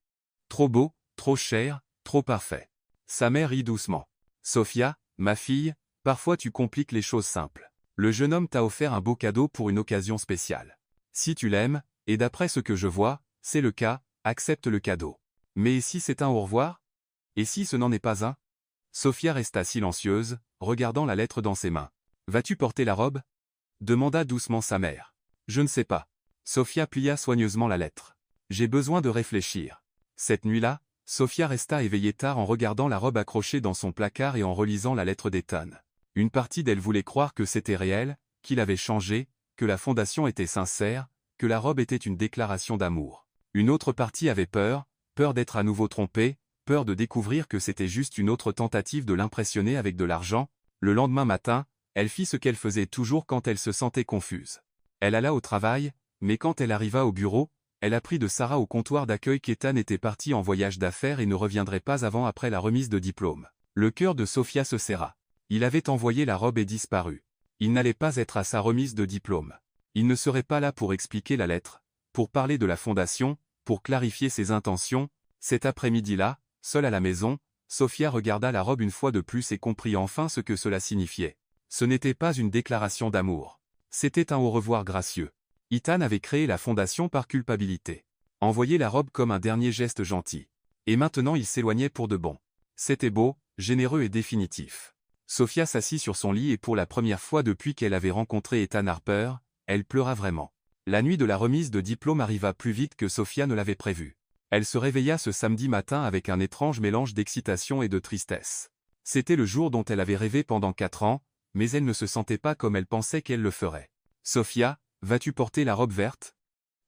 [SPEAKER 1] Trop beau, trop cher, trop parfait. Sa mère rit doucement. Sophia, ma fille, parfois tu compliques les choses simples. Le jeune homme t'a offert un beau cadeau pour une occasion spéciale. Si tu l'aimes, et d'après ce que je vois, c'est le cas, accepte le cadeau. Mais et si c'est un au revoir? Et si ce n'en est pas un? Sophia resta silencieuse, regardant la lettre dans ses mains. Vas-tu porter la robe? Demanda doucement sa mère. Je ne sais pas. Sophia plia soigneusement la lettre. J'ai besoin de réfléchir. Cette nuit-là, Sophia resta éveillée tard en regardant la robe accrochée dans son placard et en relisant la lettre d'Ethan. Une partie d'elle voulait croire que c'était réel, qu'il avait changé, que la fondation était sincère, que la robe était une déclaration d'amour. Une autre partie avait peur, peur d'être à nouveau trompée, peur de découvrir que c'était juste une autre tentative de l'impressionner avec de l'argent. Le lendemain matin, elle fit ce qu'elle faisait toujours quand elle se sentait confuse. Elle alla au travail, mais quand elle arriva au bureau, elle apprit de Sarah au comptoir d'accueil qu'Ethan était parti en voyage d'affaires et ne reviendrait pas avant après la remise de diplôme. Le cœur de Sophia se serra. Il avait envoyé la robe et disparu. Il n'allait pas être à sa remise de diplôme. Il ne serait pas là pour expliquer la lettre, pour parler de la fondation, pour clarifier ses intentions. Cet après-midi-là, seule à la maison, Sophia regarda la robe une fois de plus et comprit enfin ce que cela signifiait. Ce n'était pas une déclaration d'amour. C'était un au revoir gracieux. Ethan avait créé la fondation par culpabilité. Envoyé la robe comme un dernier geste gentil. Et maintenant il s'éloignait pour de bon. C'était beau, généreux et définitif. Sophia s'assit sur son lit et pour la première fois depuis qu'elle avait rencontré Ethan Harper, elle pleura vraiment. La nuit de la remise de diplôme arriva plus vite que Sophia ne l'avait prévu. Elle se réveilla ce samedi matin avec un étrange mélange d'excitation et de tristesse. C'était le jour dont elle avait rêvé pendant 4 ans, mais elle ne se sentait pas comme elle pensait qu'elle le ferait. « Sophia, vas-tu porter la robe verte ?»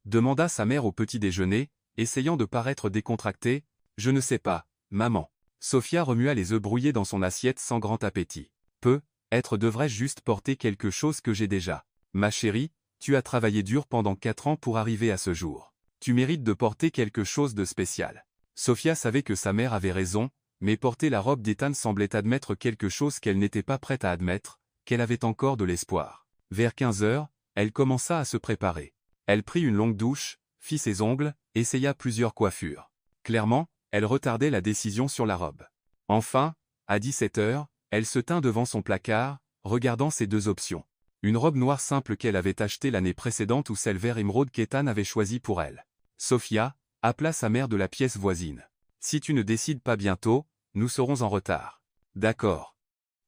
[SPEAKER 1] demanda sa mère au petit déjeuner, essayant de paraître décontractée. « Je ne sais pas, maman. » Sophia remua les œufs brouillés dans son assiette sans grand appétit. « Peut-être devrais-je juste porter quelque chose que j'ai déjà. Ma chérie, tu as travaillé dur pendant 4 ans pour arriver à ce jour. Tu mérites de porter quelque chose de spécial. » Sophia savait que sa mère avait raison, mais porter la robe d'Ethan semblait admettre quelque chose qu'elle n'était pas prête à admettre, qu'elle avait encore de l'espoir. Vers 15 heures, elle commença à se préparer. Elle prit une longue douche, fit ses ongles, essaya plusieurs coiffures. Clairement, elle retardait la décision sur la robe. Enfin, à 17 heures, elle se tint devant son placard, regardant ses 2 options. Une robe noire simple qu'elle avait achetée l'année précédente ou celle vert émeraude qu'Ethan avait choisie pour elle. Sophia appela sa mère de la pièce voisine. « Si tu ne décides pas bientôt, nous serons en retard. »« D'accord. »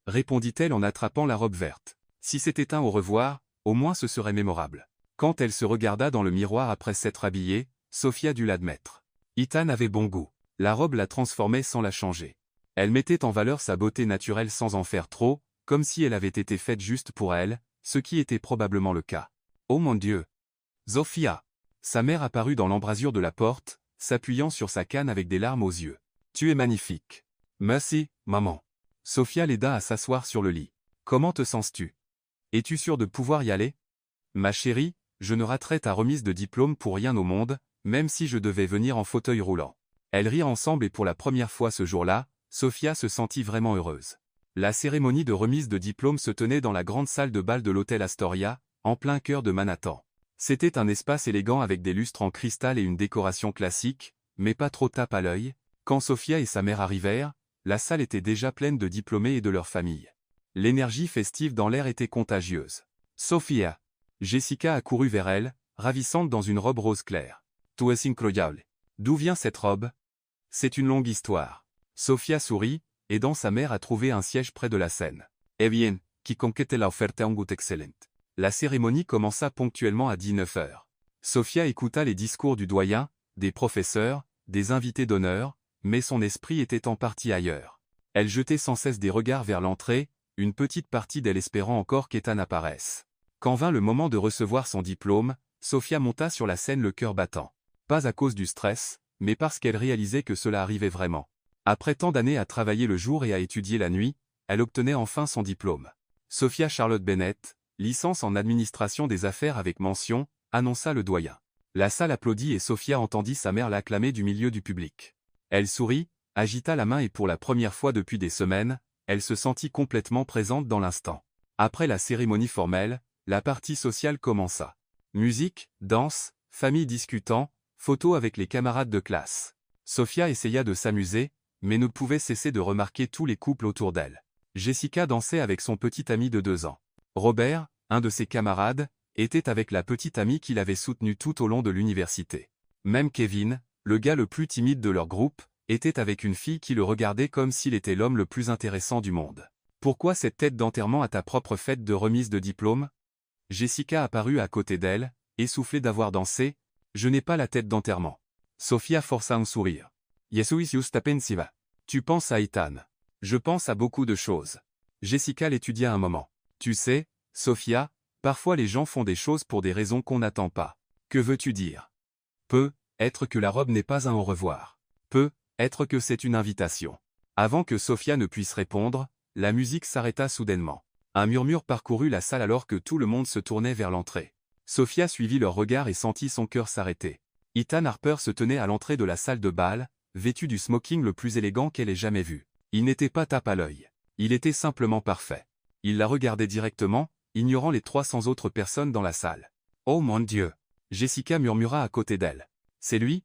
[SPEAKER 1] répondit-elle en attrapant la robe verte. Si c'était un au revoir, au moins ce serait mémorable. Quand elle se regarda dans le miroir après s'être habillée, Sophia dut l'admettre. Ethan avait bon goût. La robe la transformait sans la changer. Elle mettait en valeur sa beauté naturelle sans en faire trop, comme si elle avait été faite juste pour elle, ce qui était probablement le cas. « Oh mon Dieu ! Sophia !» Sa mère apparut dans l'embrasure de la porte, s'appuyant sur sa canne avec des larmes aux yeux. « Tu es magnifique. »« Merci, maman. » Sophia l'aida à s'asseoir sur le lit. « Comment te sens-tu? Es-tu sûre de pouvoir y aller? »« Ma chérie, je ne raterai ta remise de diplôme pour rien au monde, même si je devais venir en fauteuil roulant. » Elles rirent ensemble et pour la première fois ce jour-là, Sophia se sentit vraiment heureuse. La cérémonie de remise de diplôme se tenait dans la grande salle de bal de l'hôtel Astoria, en plein cœur de Manhattan. C'était un espace élégant avec des lustres en cristal et une décoration classique, mais pas trop tape à l'œil. Quand Sophia et sa mère arrivèrent, la salle était déjà pleine de diplômés et de leurs familles. L'énergie festive dans l'air était contagieuse. « Sophia !» Jessica accourut vers elle, ravissante dans une robe rose claire. « Tu es incroyable. D'où vient cette robe? » C'est une longue histoire. Sophia sourit, aidant sa mère à trouver un siège près de la scène. « Eh bien, quiconque te l'a offerte un goût excellent. » La cérémonie commença ponctuellement à 19 heures. Sophia écouta les discours du doyen, des professeurs, des invités d'honneur, mais son esprit était en partie ailleurs. Elle jetait sans cesse des regards vers l'entrée, une petite partie d'elle espérant encore qu'Ethan apparaisse. Quand vint le moment de recevoir son diplôme, Sophia monta sur la scène le cœur battant. Pas à cause du stress, mais parce qu'elle réalisait que cela arrivait vraiment. Après tant d'années à travailler le jour et à étudier la nuit, elle obtenait enfin son diplôme. Sophia Charlotte Bennett, licence en administration des affaires avec mention, annonça le doyen. La salle applaudit et Sophia entendit sa mère l'acclamer du milieu du public. Elle sourit, agita la main et pour la première fois depuis des semaines, elle se sentit complètement présente dans l'instant. Après la cérémonie formelle, la partie sociale commença. Musique, danse, famille discutant, photos avec les camarades de classe. Sophia essaya de s'amuser, mais ne pouvait cesser de remarquer tous les couples autour d'elle. Jessica dansait avec son petit ami de 2 ans. Robert, un de ses camarades, était avec la petite amie qui l'avait soutenu tout au long de l'université. Même Kevin, le gars le plus timide de leur groupe, était avec une fille qui le regardait comme s'il était l'homme le plus intéressant du monde. « Pourquoi cette tête d'enterrement à ta propre fête de remise de diplôme ?» Jessica apparut à côté d'elle, essoufflée d'avoir dansé. « Je n'ai pas la tête d'enterrement. » Sophia força un sourire. Jesus tapensiva. Tu penses à Ethan. Je pense à beaucoup de choses. Jessica l'étudia un moment. Tu sais, Sophia, parfois les gens font des choses pour des raisons qu'on n'attend pas. Que veux-tu dire? Peut être que la robe n'est pas un au revoir. Peut être que c'est une invitation. Avant que Sophia ne puisse répondre, la musique s'arrêta soudainement. Un murmure parcourut la salle alors que tout le monde se tournait vers l'entrée. Sophia suivit leur regard et sentit son cœur s'arrêter. Ethan Harper se tenait à l'entrée de la salle de bal, vêtu du smoking le plus élégant qu'elle ait jamais vu. Il n'était pas tape à l'œil. Il était simplement parfait. Il la regardait directement, ignorant les 300 autres personnes dans la salle. « Oh mon Dieu !» Jessica murmura à côté d'elle. « C'est lui ?»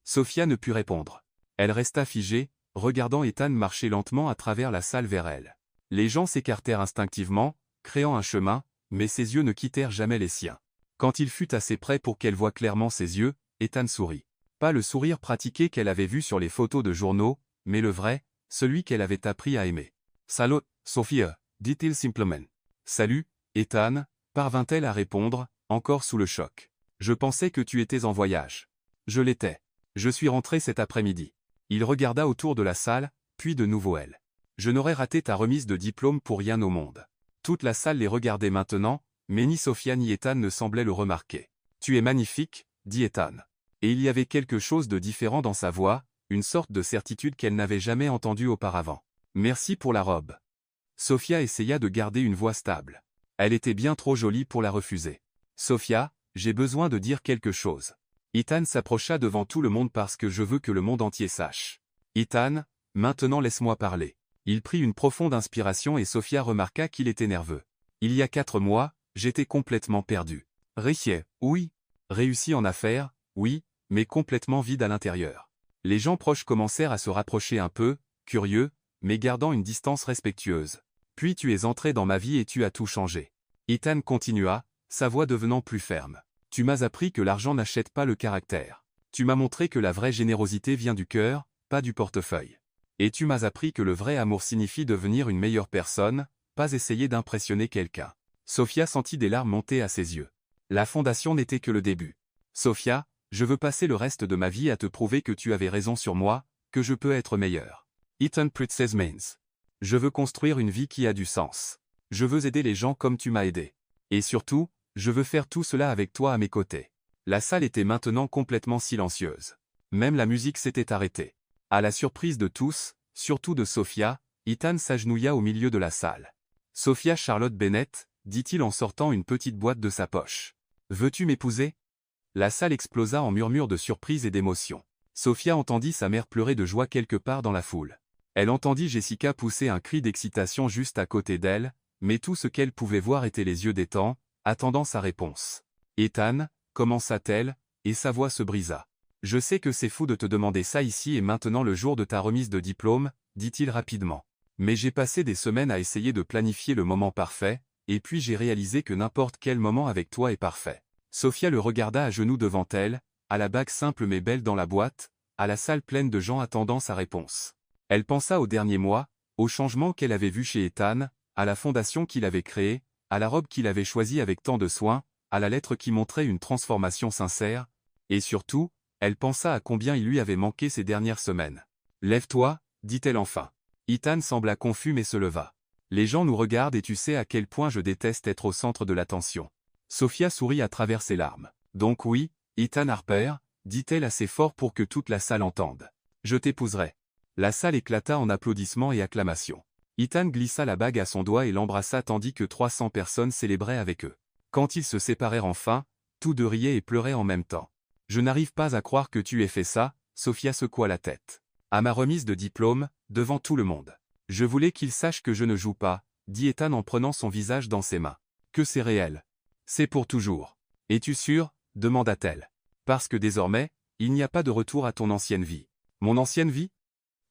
[SPEAKER 1] Sophia ne put répondre. Elle resta figée, regardant Ethan marcher lentement à travers la salle vers elle. Les gens s'écartèrent instinctivement, créant un chemin, mais ses yeux ne quittèrent jamais les siens. Quand il fut assez près pour qu'elle voie clairement ses yeux, Ethan sourit. Pas le sourire pratiqué qu'elle avait vu sur les photos de journaux, mais le vrai, celui qu'elle avait appris à aimer. « Salut, Sophia », dit-il simplement. « Salut, Ethan », parvint-elle à répondre, encore sous le choc. « Je pensais que tu étais en voyage. »« Je l'étais. Je suis rentré cet après-midi. » Il regarda autour de la salle, puis de nouveau elle. « Je n'aurais raté ta remise de diplôme pour rien au monde. » Toute la salle les regardait maintenant, mais ni Sophia ni Ethan ne semblaient le remarquer. « Tu es magnifique, » dit Ethan. Et il y avait quelque chose de différent dans sa voix, une sorte de certitude qu'elle n'avait jamais entendue auparavant. « Merci pour la robe. » Sophia essaya de garder une voix stable. Elle était bien trop jolie pour la refuser. « Sophia, j'ai besoin de dire quelque chose. » Ethan s'approcha devant tout le monde parce que je veux que le monde entier sache. « Ethan, maintenant laisse-moi parler. » Il prit une profonde inspiration et Sophia remarqua qu'il était nerveux. « Il y a 4 mois, j'étais complètement perdu. Riche, oui. Réussi en affaires, oui, mais complètement vide à l'intérieur. Les gens proches commencèrent à se rapprocher un peu, curieux, mais gardant une distance respectueuse. Puis tu es entré dans ma vie et tu as tout changé. » Ethan continua, sa voix devenant plus ferme. « Tu m'as appris que l'argent n'achète pas le caractère. Tu m'as montré que la vraie générosité vient du cœur, pas du portefeuille. Et tu m'as appris que le vrai amour signifie devenir une meilleure personne, pas essayer d'impressionner quelqu'un. » Sophia sentit des larmes monter à ses yeux. La fondation n'était que le début. « Sophia, je veux passer le reste de ma vie à te prouver que tu avais raison sur moi, que je peux être meilleur. » Ethan Pritzes Mains. Je veux construire une vie qui a du sens. Je veux aider les gens comme tu m'as aidé. Et surtout, je veux faire tout cela avec toi à mes côtés. La salle était maintenant complètement silencieuse. Même la musique s'était arrêtée. À la surprise de tous, surtout de Sophia, Ethan s'agenouilla au milieu de la salle. « Sophia Charlotte Bennett, » dit-il en sortant une petite boîte de sa poche. « Veux-tu m'épouser » La salle explosa en murmures de surprise et d'émotion. Sophia entendit sa mère pleurer de joie quelque part dans la foule. Elle entendit Jessica pousser un cri d'excitation juste à côté d'elle, mais tout ce qu'elle pouvait voir était les yeux d'Ethan, attendant sa réponse. « Ethan » commença-t-elle, et sa voix se brisa. « Je sais que c'est fou de te demander ça ici et maintenant le jour de ta remise de diplôme, » dit-il rapidement. « Mais j'ai passé des semaines à essayer de planifier le moment parfait, et puis j'ai réalisé que n'importe quel moment avec toi est parfait. » Sophia le regarda à genoux devant elle, à la bague simple mais belle dans la boîte, à la salle pleine de gens attendant sa réponse. Elle pensa aux derniers mois, aux changements qu'elle avait vus chez Ethan, à la fondation qu'il avait créée, à la robe qu'il avait choisie avec tant de soin, à la lettre qui montrait une transformation sincère, et surtout, elle pensa à combien il lui avait manqué ces dernières semaines. « Lève-toi » dit-elle enfin. Ethan sembla confus mais se leva. « Les gens nous regardent et tu sais à quel point je déteste être au centre de l'attention. » Sophia sourit à travers ses larmes. « Donc oui, Ethan Harper, » dit-elle assez fort pour que toute la salle entende. « Je t'épouserai. » La salle éclata en applaudissements et acclamations. Ethan glissa la bague à son doigt et l'embrassa tandis que 300 personnes célébraient avec eux. Quand ils se séparèrent enfin, tous deux riaient et pleuraient en même temps. « Je n'arrive pas à croire que tu aies fait ça, » Sophia secoua la tête. « À ma remise de diplôme, devant tout le monde. Je voulais qu'ils sachent que je ne joue pas, » dit Ethan en prenant son visage dans ses mains. « Que c'est réel. C'est pour toujours. »« Es-tu sûr ?» demanda-t-elle. « Parce que désormais, il n'y a pas de retour à ton ancienne vie. »« Mon ancienne vie ?»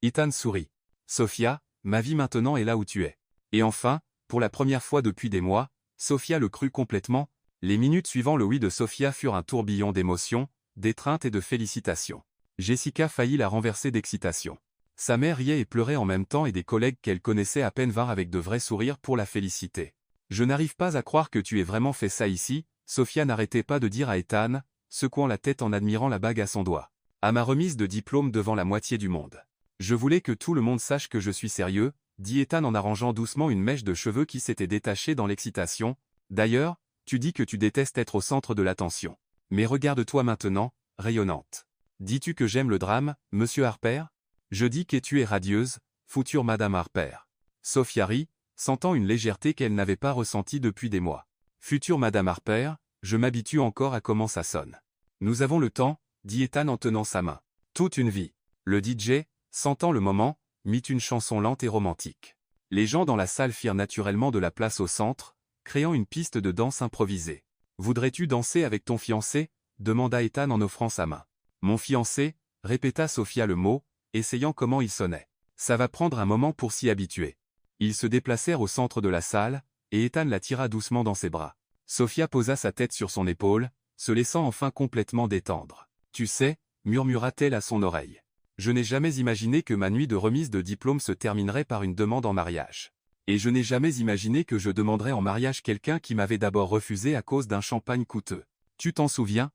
[SPEAKER 1] Ethan sourit. « Sophia, ma vie maintenant est là où tu es. » Et enfin, pour la première fois depuis des mois, Sophia le crut complètement. Les minutes suivant le oui de Sophia furent un tourbillon d'émotions, d'étreinte et de félicitations. Jessica faillit la renverser d'excitation. Sa mère riait et pleurait en même temps et des collègues qu'elle connaissait à peine vinrent avec de vrais sourires pour la féliciter. « Je n'arrive pas à croire que tu aies vraiment fait ça ici », Sophia n'arrêtait pas de dire à Ethan, secouant la tête en admirant la bague à son doigt. À ma remise de diplôme devant la moitié du monde. Je voulais que tout le monde sache que je suis sérieux, dit Ethan en arrangeant doucement une mèche de cheveux qui s'était détachée dans l'excitation. D'ailleurs, tu dis que tu détestes être au centre de l'attention. Mais regarde-toi maintenant, rayonnante. Dis-tu que j'aime le drame, monsieur Harper? Je dis que tu es radieuse, future madame Harper. Sophia rit, sentant une légèreté qu'elle n'avait pas ressentie depuis des mois. Future madame Harper, je m'habitue encore à comment ça sonne. Nous avons le temps, dit Ethan en tenant sa main. Toute une vie. Le DJ, sentant le moment, mit une chanson lente et romantique. Les gens dans la salle firent naturellement de la place au centre, créant une piste de danse improvisée. Voudrais-tu danser avec ton fiancé? Demanda Ethan en offrant sa main. Mon fiancé, répéta Sophia le mot, essayant comment il sonnait. Ça va prendre un moment pour s'y habituer. Ils se déplacèrent au centre de la salle, et Ethan la tira doucement dans ses bras. Sophia posa sa tête sur son épaule, se laissant enfin complètement détendre. Tu sais, murmura-t-elle à son oreille. Je n'ai jamais imaginé que ma nuit de remise de diplôme se terminerait par une demande en mariage. Et je n'ai jamais imaginé que je demanderais en mariage quelqu'un qui m'avait d'abord refusé à cause d'un champagne coûteux. Tu t'en souviens?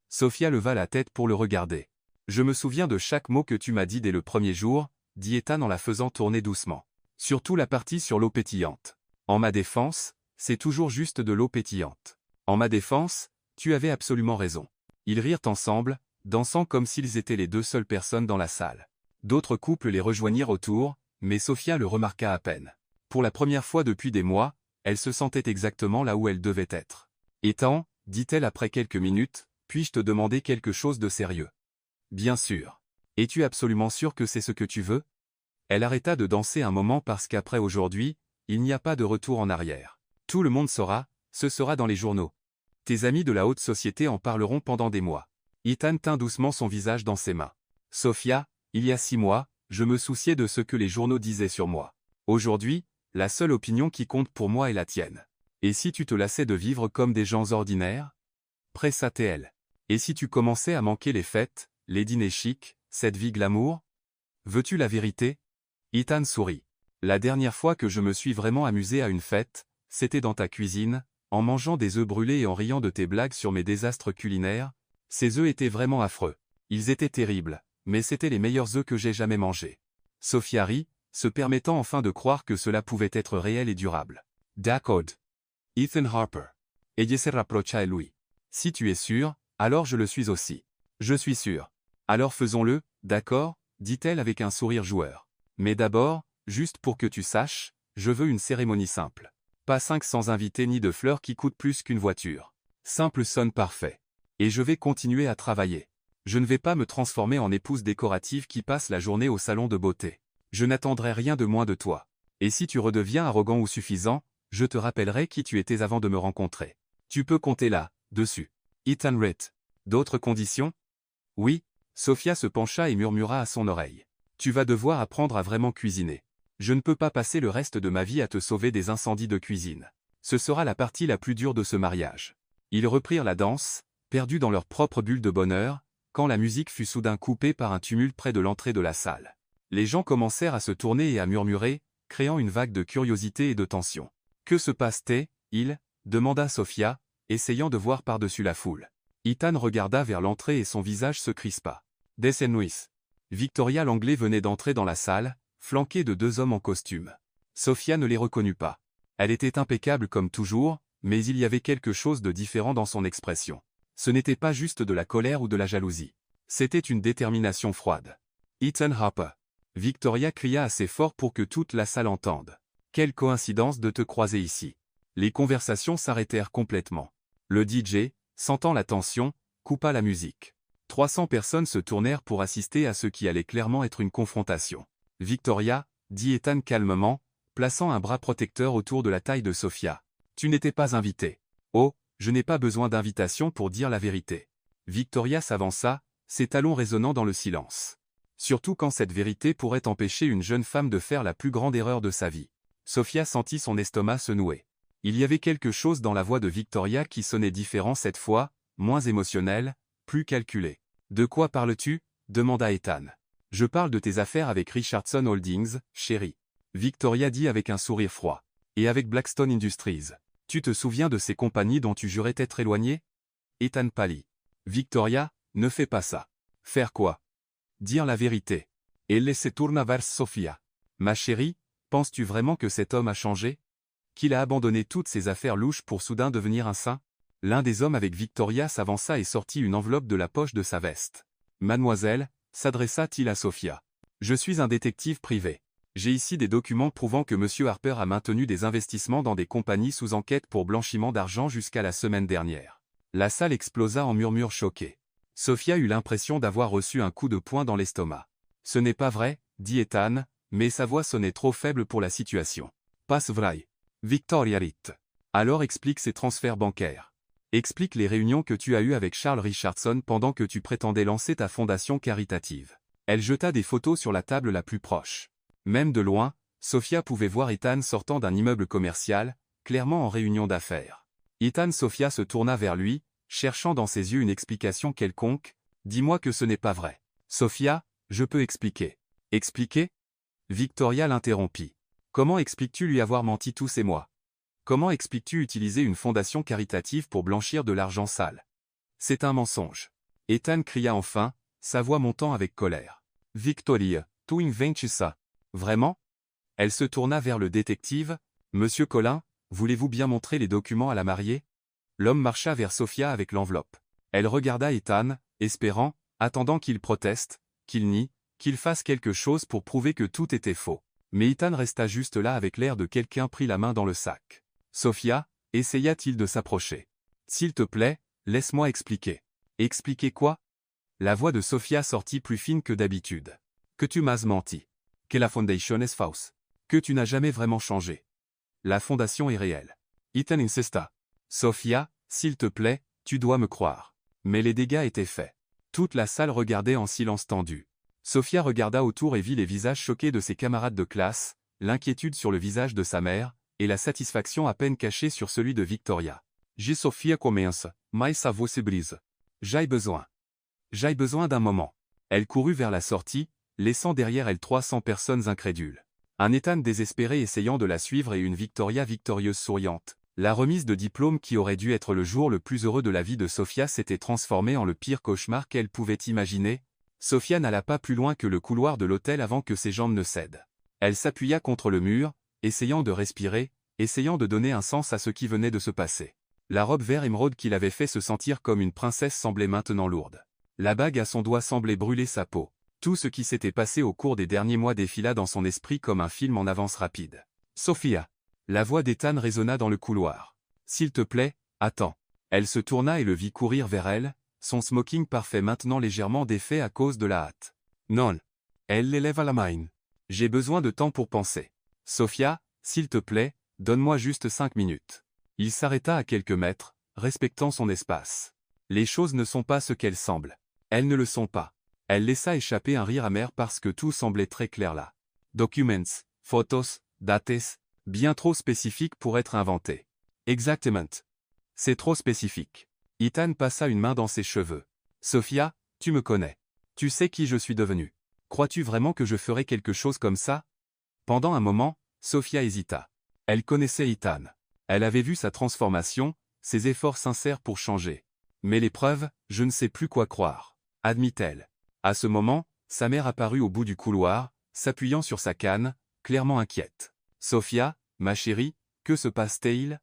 [SPEAKER 1] Sophia leva la tête pour le regarder. Je me souviens de chaque mot que tu m'as dit dès le premier jour, dit Ethan en la faisant tourner doucement. Surtout la partie sur l'eau pétillante. En ma défense, c'est toujours juste de l'eau pétillante. En ma défense, tu avais absolument raison. Ils rirent ensemble, dansant comme s'ils étaient les deux seules personnes dans la salle. D'autres couples les rejoignirent autour, mais Sophia le remarqua à peine. Pour la première fois depuis des mois, elle se sentait exactement là où elle devait être. Ethan, dit-elle après quelques minutes, puis-je te demander quelque chose de sérieux? Bien sûr. Es-tu absolument sûr que c'est ce que tu veux? Elle arrêta de danser un moment parce qu'après aujourd'hui, il n'y a pas de retour en arrière. Tout le monde saura, ce sera dans les journaux. Tes amis de la haute société en parleront pendant des mois. Ethan tint doucement son visage dans ses mains. Sophia, il y a 6 mois, je me souciais de ce que les journaux disaient sur moi. Aujourd'hui, la seule opinion qui compte pour moi est la tienne. Et si tu te lassais de vivre comme des gens ordinaires? Pressa-t-elle. Et si tu commençais à manquer les fêtes, les dîners chics, cette vie glamour? Veux-tu la vérité? Ethan sourit. La dernière fois que je me suis vraiment amusé à une fête, c'était dans ta cuisine, en mangeant des œufs brûlés et en riant de tes blagues sur mes désastres culinaires. Ces œufs étaient vraiment affreux. Ils étaient terribles, mais c'étaient les meilleurs œufs que j'ai jamais mangés. Sophia rit, se permettant enfin de croire que cela pouvait être réel et durable. D'accord. Ethan Harper. Ella se rapprocha de lui. Si tu es sûr, alors je le suis aussi. Je suis sûr. Alors faisons-le, d'accord, dit-elle avec un sourire joueur. Mais d'abord, juste pour que tu saches, je veux une cérémonie simple. Pas 500 invités ni de fleurs qui coûtent plus qu'une voiture. Simple sonne parfait. Et je vais continuer à travailler. Je ne vais pas me transformer en épouse décorative qui passe la journée au salon de beauté. Je n'attendrai rien de moins de toi. Et si tu redeviens arrogant ou suffisant, je te rappellerai qui tu étais avant de me rencontrer. Tu peux compter là, dessus. Ethan Ritt. D'autres conditions? Oui, Sophia se pencha et murmura à son oreille. Tu vas devoir apprendre à vraiment cuisiner. Je ne peux pas passer le reste de ma vie à te sauver des incendies de cuisine. Ce sera la partie la plus dure de ce mariage. Ils reprirent la danse, perdus dans leur propre bulle de bonheur, quand la musique fut soudain coupée par un tumulte près de l'entrée de la salle. Les gens commencèrent à se tourner et à murmurer, créant une vague de curiosité et de tension. Que se passe-t-il? Demanda Sophia, essayant de voir par-dessus la foule. Ethan regarda vers l'entrée et son visage se crispa. Des nuits. Victoria Langlais venait d'entrer dans la salle, flanquée de 2 hommes en costume. Sophia ne les reconnut pas. Elle était impeccable comme toujours, mais il y avait quelque chose de différent dans son expression. Ce n'était pas juste de la colère ou de la jalousie. C'était une détermination froide. Ethan Harper. Victoria cria assez fort pour que toute la salle entende. Quelle coïncidence de te croiser ici. Les conversations s'arrêtèrent complètement. Le DJ, sentant la tension, coupa la musique. 300 personnes se tournèrent pour assister à ce qui allait clairement être une confrontation. Victoria, dit Ethan calmement, plaçant un bras protecteur autour de la taille de Sophia. Tu n'étais pas invitée. Oh, je n'ai pas besoin d'invitation pour dire la vérité. Victoria s'avança, ses talons résonnant dans le silence. Surtout quand cette vérité pourrait empêcher une jeune femme de faire la plus grande erreur de sa vie. Sophia sentit son estomac se nouer. Il y avait quelque chose dans la voix de Victoria qui sonnait différent cette fois, moins émotionnel, plus calculé. De quoi parles-tu? Demanda Ethan. Je parle de tes affaires avec Richardson Holdings, chérie. Victoria dit avec un sourire froid. Et avec Blackstone Industries. Tu te souviens de ces compagnies dont tu jurais t'être éloigné? Ethan pâlit. Victoria, ne fais pas ça. Faire quoi? Dire la vérité. Elle se tourna vers Sofia. Ma chérie, penses-tu vraiment que cet homme a changé? Qu'il a abandonné toutes ses affaires louches pour soudain devenir un saint? L'un des hommes avec Victoria s'avança et sortit une enveloppe de la poche de sa veste. Mademoiselle, s'adressa-t-il à Sofia. Je suis un détective privé. J'ai ici des documents prouvant que M. Harper a maintenu des investissements dans des compagnies sous enquête pour blanchiment d'argent jusqu'à la semaine dernière. La salle explosa en murmures choqués. Sofia eut l'impression d'avoir reçu un coup de poing dans l'estomac. Ce n'est pas vrai, dit Ethan, mais sa voix sonnait trop faible pour la situation. Pas vrai. Victoria rit. Alors explique ces transferts bancaires. Explique les réunions que tu as eues avec Charles Richardson pendant que tu prétendais lancer ta fondation caritative. Elle jeta des photos sur la table la plus proche. Même de loin, Sofia pouvait voir Ethan sortant d'un immeuble commercial, clairement en réunion d'affaires. Sofia se tourna vers lui, cherchant dans ses yeux une explication quelconque. Dis-moi que ce n'est pas vrai. Sofia, je peux expliquer. Expliquer? Victoria l'interrompit. Comment expliques-tu lui avoir menti tous ces mois? Comment expliques-tu utiliser une fondation caritative pour blanchir de l'argent sale? C'est un mensonge. Ethan cria enfin, sa voix montant avec colère. Victoria, tu inventes ça. Vraiment? Elle se tourna vers le détective. Monsieur Collin, voulez-vous bien montrer les documents à la mariée? L'homme marcha vers Sofia avec l'enveloppe. Elle regarda Ethan, espérant, attendant qu'il proteste, qu'il nie, qu'il fasse quelque chose pour prouver que tout était faux. Mais Ethan resta juste là avec l'air de quelqu'un pris la main dans le sac. Sofia, essaya-t-il de s'approcher. S'il te plaît, laisse-moi expliquer. Expliquer quoi? La voix de Sofia sortit plus fine que d'habitude. Que tu m'as menti. Que la fondation est fausse. Que tu n'as jamais vraiment changé. La fondation est réelle. Ethan insista. Sofia, s'il te plaît, tu dois me croire. Mais les dégâts étaient faits. Toute la salle regardait en silence tendu. Sofia regarda autour et vit les visages choqués de ses camarades de classe, l'inquiétude sur le visage de sa mère, et la satisfaction à peine cachée sur celui de Victoria. J'ai Sofia commence, mais sa voix se brise. J'ai besoin d'un moment. Elle courut vers la sortie, laissant derrière elle 300 personnes incrédules. Un Ethan désespéré essayant de la suivre et une Victoria victorieuse souriante. La remise de diplôme qui aurait dû être le jour le plus heureux de la vie de Sofia s'était transformée en le pire cauchemar qu'elle pouvait imaginer. Sofia n'alla pas plus loin que le couloir de l'hôtel avant que ses jambes ne cèdent. Elle s'appuya contre le mur, essayant de respirer, essayant de donner un sens à ce qui venait de se passer. La robe vert émeraude qui l'avait fait se sentir comme une princesse semblait maintenant lourde. La bague à son doigt semblait brûler sa peau. Tout ce qui s'était passé au cours des derniers mois défila dans son esprit comme un film en avance rapide. Sofia. La voix d'Ethan résonna dans le couloir. S'il te plaît, attends. Elle se tourna et le vit courir vers elle, son smoking parfait maintenant légèrement défait à cause de la hâte. Non. Elle l'élève à la main. J'ai besoin de temps pour penser. Sofia, s'il te plaît, donne-moi juste 5 minutes. Il s'arrêta à quelques mètres, respectant son espace. Les choses ne sont pas ce qu'elles semblent. Elles ne le sont pas. Elle laissa échapper un rire amer parce que tout semblait très clair là. Documents, photos, dates, bien trop spécifique pour être inventé. Exactement. C'est trop spécifique. Ethan passa une main dans ses cheveux. Sofia, tu me connais. Tu sais qui je suis devenu. Crois-tu vraiment que je ferais quelque chose comme ça? Pendant un moment, Sofia hésita. Elle connaissait Ethan. Elle avait vu sa transformation, ses efforts sincères pour changer. Mais les preuves, je ne sais plus quoi croire. Admit-elle. À ce moment, sa mère apparut au bout du couloir, s'appuyant sur sa canne, clairement inquiète. Sofia, ma chérie, que se passe-t-il?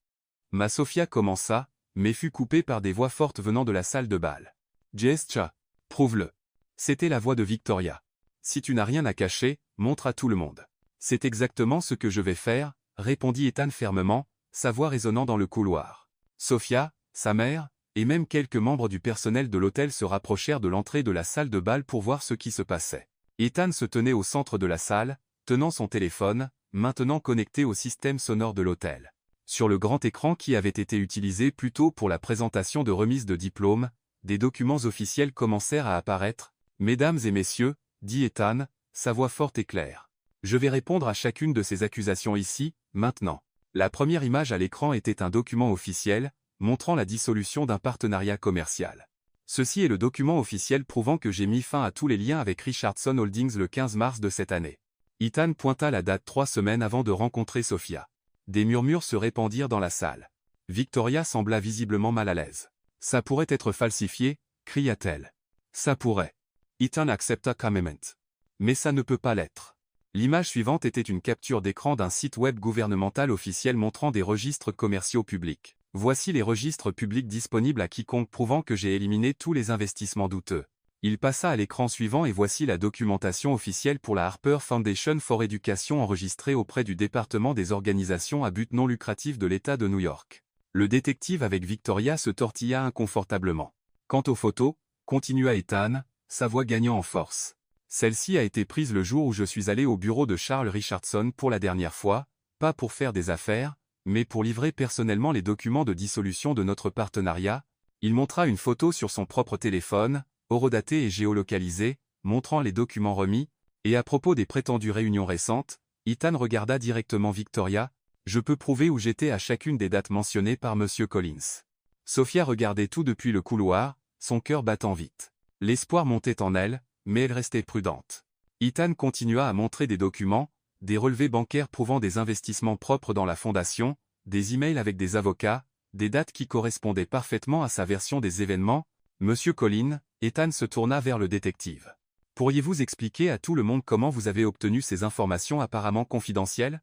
[SPEAKER 1] Ma Sofia commença, mais fut coupée par des voix fortes venant de la salle de bal. Gesture, prouve-le. C'était la voix de Victoria. Si tu n'as rien à cacher, montre à tout le monde. C'est exactement ce que je vais faire, répondit Ethan fermement, sa voix résonnant dans le couloir. Sofia, sa mère, et même quelques membres du personnel de l'hôtel se rapprochèrent de l'entrée de la salle de bal pour voir ce qui se passait. Ethan se tenait au centre de la salle, tenant son téléphone, maintenant connecté au système sonore de l'hôtel. Sur le grand écran qui avait été utilisé plus tôt pour la présentation de remise de diplôme, des documents officiels commencèrent à apparaître. « Mesdames et messieurs, dit Ethan, sa voix forte et claire. Je vais répondre à chacune de ces accusations ici, maintenant. » La première image à l'écran était un document officiel, montrant la dissolution d'un partenariat commercial. Ceci est le document officiel prouvant que j'ai mis fin à tous les liens avec Richardson Holdings le 15 mars de cette année. Ethan pointa la date 3 semaines avant de rencontrer Sofia. Des murmures se répandirent dans la salle. Victoria sembla visiblement mal à l'aise. « Ça pourrait être falsifié » cria-t-elle. « Ça pourrait. Ethan accepta calmement. Mais ça ne peut pas l'être. L'image suivante était une capture d'écran d'un site web gouvernemental officiel montrant des registres commerciaux publics. Voici les registres publics disponibles à quiconque prouvant que j'ai éliminé tous les investissements douteux. Il passa à l'écran suivant et voici la documentation officielle pour la Harper Foundation for Education enregistrée auprès du département des organisations à but non lucratif de l'État de New York. Le détective avec Victoria se tortilla inconfortablement. Quant aux photos, continua Ethan, sa voix gagnant en force. Celle-ci a été prise le jour où je suis allé au bureau de Charles Richardson pour la dernière fois, pas pour faire des affaires, mais pour livrer personnellement les documents de dissolution de notre partenariat. Il montra une photo sur son propre téléphone, horodatée et géolocalisée, montrant les documents remis, et à propos des prétendues réunions récentes, Ethan regarda directement Victoria. Je peux prouver où j'étais à chacune des dates mentionnées par Monsieur Collins. Sophia regardait tout depuis le couloir, son cœur battant vite. L'espoir montait en elle, mais elle restait prudente. Ethan continua à montrer des documents, des relevés bancaires prouvant des investissements propres dans la fondation, des emails avec des avocats, des dates qui correspondaient parfaitement à sa version des événements. Monsieur Collins, Ethan se tourna vers le détective. Pourriez-vous expliquer à tout le monde comment vous avez obtenu ces informations apparemment confidentielles?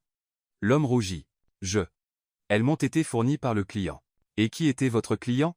[SPEAKER 1] L'homme rougit. Elles m'ont été fournies par le client. Et qui était votre client?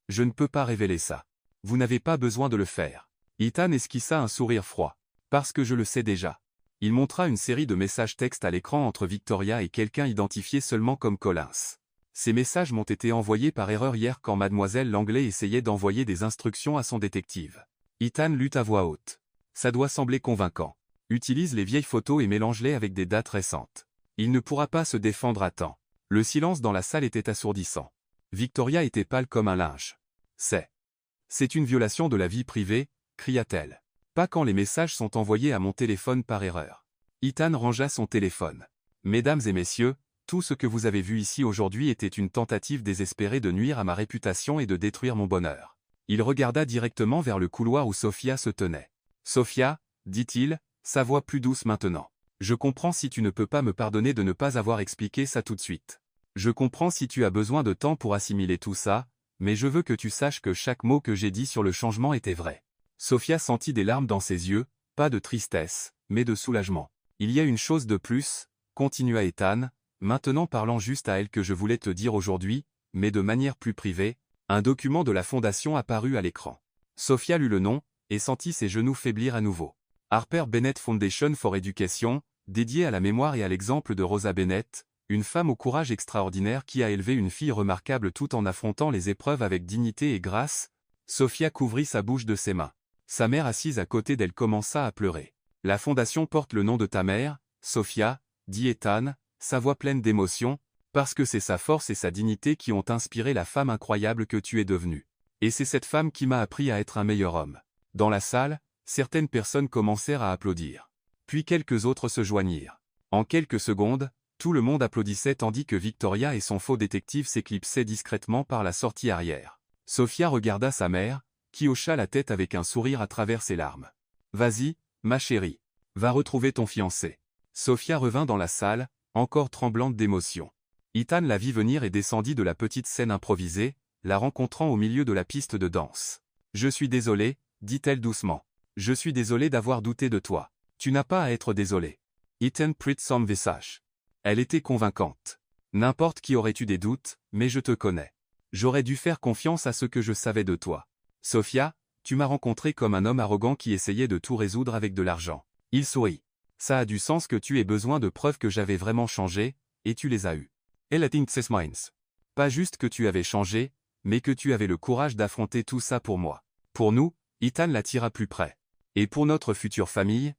[SPEAKER 1] Je ne peux pas révéler ça. Vous n'avez pas besoin de le faire. Ethan esquissa un sourire froid. Parce que je le sais déjà. Il montra une série de messages textes à l'écran entre Victoria et quelqu'un identifié seulement comme Collins. Ces messages m'ont été envoyés par erreur hier quand mademoiselle Langley essayait d'envoyer des instructions à son détective. Ethan lut à voix haute. Ça doit sembler convaincant. Utilise les vieilles photos et mélange-les avec des dates récentes. Il ne pourra pas se défendre à temps. Le silence dans la salle était assourdissant. Victoria était pâle comme un linge. C'est une violation de la vie privée, cria-t-elle. Pas quand les messages sont envoyés à mon téléphone par erreur. Ethan rangea son téléphone. Mesdames et messieurs, tout ce que vous avez vu ici aujourd'hui était une tentative désespérée de nuire à ma réputation et de détruire mon bonheur. Il regarda directement vers le couloir où Sophia se tenait. Sophia, dit-il, sa voix plus douce maintenant. Je comprends si tu ne peux pas me pardonner de ne pas avoir expliqué ça tout de suite. Je comprends si tu as besoin de temps pour assimiler tout ça, mais je veux que tu saches que chaque mot que j'ai dit sur le changement était vrai. Sophia sentit des larmes dans ses yeux, pas de tristesse, mais de soulagement. Il y a une chose de plus, continua Ethan, maintenant parlant juste à elle que je voulais te dire aujourd'hui, mais de manière plus privée. Un document de la fondation apparut à l'écran. Sophia lut le nom, et sentit ses genoux faiblir à nouveau. Harper Bennett Foundation for Education, dédié à la mémoire et à l'exemple de Rosa Bennett, une femme au courage extraordinaire qui a élevé une fille remarquable tout en affrontant les épreuves avec dignité et grâce. Sophia couvrit sa bouche de ses mains. Sa mère assise à côté d'elle commença à pleurer. La fondation porte le nom de ta mère, Sophia, dit Ethan, sa voix pleine d'émotion, parce que c'est sa force et sa dignité qui ont inspiré la femme incroyable que tu es devenue. Et c'est cette femme qui m'a appris à être un meilleur homme. Dans la salle, certaines personnes commencèrent à applaudir. Puis quelques autres se joignirent. En quelques secondes, tout le monde applaudissait tandis que Victoria et son faux détective s'éclipsaient discrètement par la sortie arrière. Sophia regarda sa mère, qui hocha la tête avec un sourire à travers ses larmes. « Vas-y, ma chérie. Va retrouver ton fiancé. » Sophia revint dans la salle, encore tremblante d'émotion. Ethan la vit venir et descendit de la petite scène improvisée, la rencontrant au milieu de la piste de danse. « Je suis désolée, dit-elle doucement. Je suis désolée d'avoir douté de toi. Tu n'as pas à être désolé. Ethan prit son visage. Elle était convaincante. N'importe qui aurait eu des doutes, mais je te connais. J'aurais dû faire confiance à ce que je savais de toi. Sophia, tu m'as rencontré comme un homme arrogant qui essayait de tout résoudre avec de l'argent. Il sourit. Ça a du sens que tu aies besoin de preuves que j'avais vraiment changé, et tu les as eues. Elle thinks ses minds. Pas juste que tu avais changé, mais que tu avais le courage d'affronter tout ça pour moi. Pour nous, Ethan l'attira plus près. Et pour notre future famille,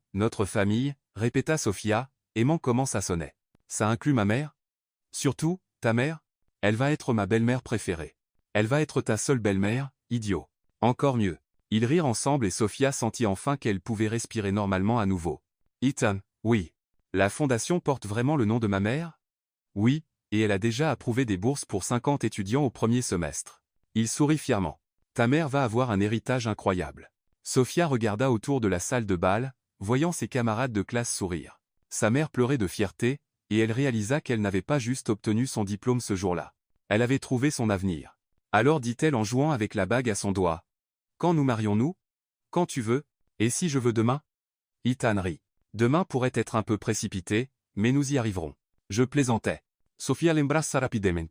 [SPEAKER 1] répéta Sophia, aimant comment ça sonnait. Ça inclut ma mère? Surtout, ta mère? Elle va être ma belle-mère préférée. Elle va être ta seule belle-mère, idiot. Encore mieux. Ils rirent ensemble et Sophia sentit enfin qu'elle pouvait respirer normalement à nouveau. Ethan, oui. La fondation porte vraiment le nom de ma mère? Oui, et elle a déjà approuvé des bourses pour 50 étudiants au premier semestre. Il sourit fièrement. Ta mère va avoir un héritage incroyable. Sophia regarda autour de la salle de bal, voyant ses camarades de classe sourire. Sa mère pleurait de fierté, et elle réalisa qu'elle n'avait pas juste obtenu son diplôme ce jour-là. Elle avait trouvé son avenir. Alors dit-elle en jouant avec la bague à son doigt. Quand nous marions-nous? Quand tu veux. Et si je veux demain? Ethan rit. Demain pourrait être un peu précipité, mais nous y arriverons. Je plaisantais. Sofia l'embrassa rapidement.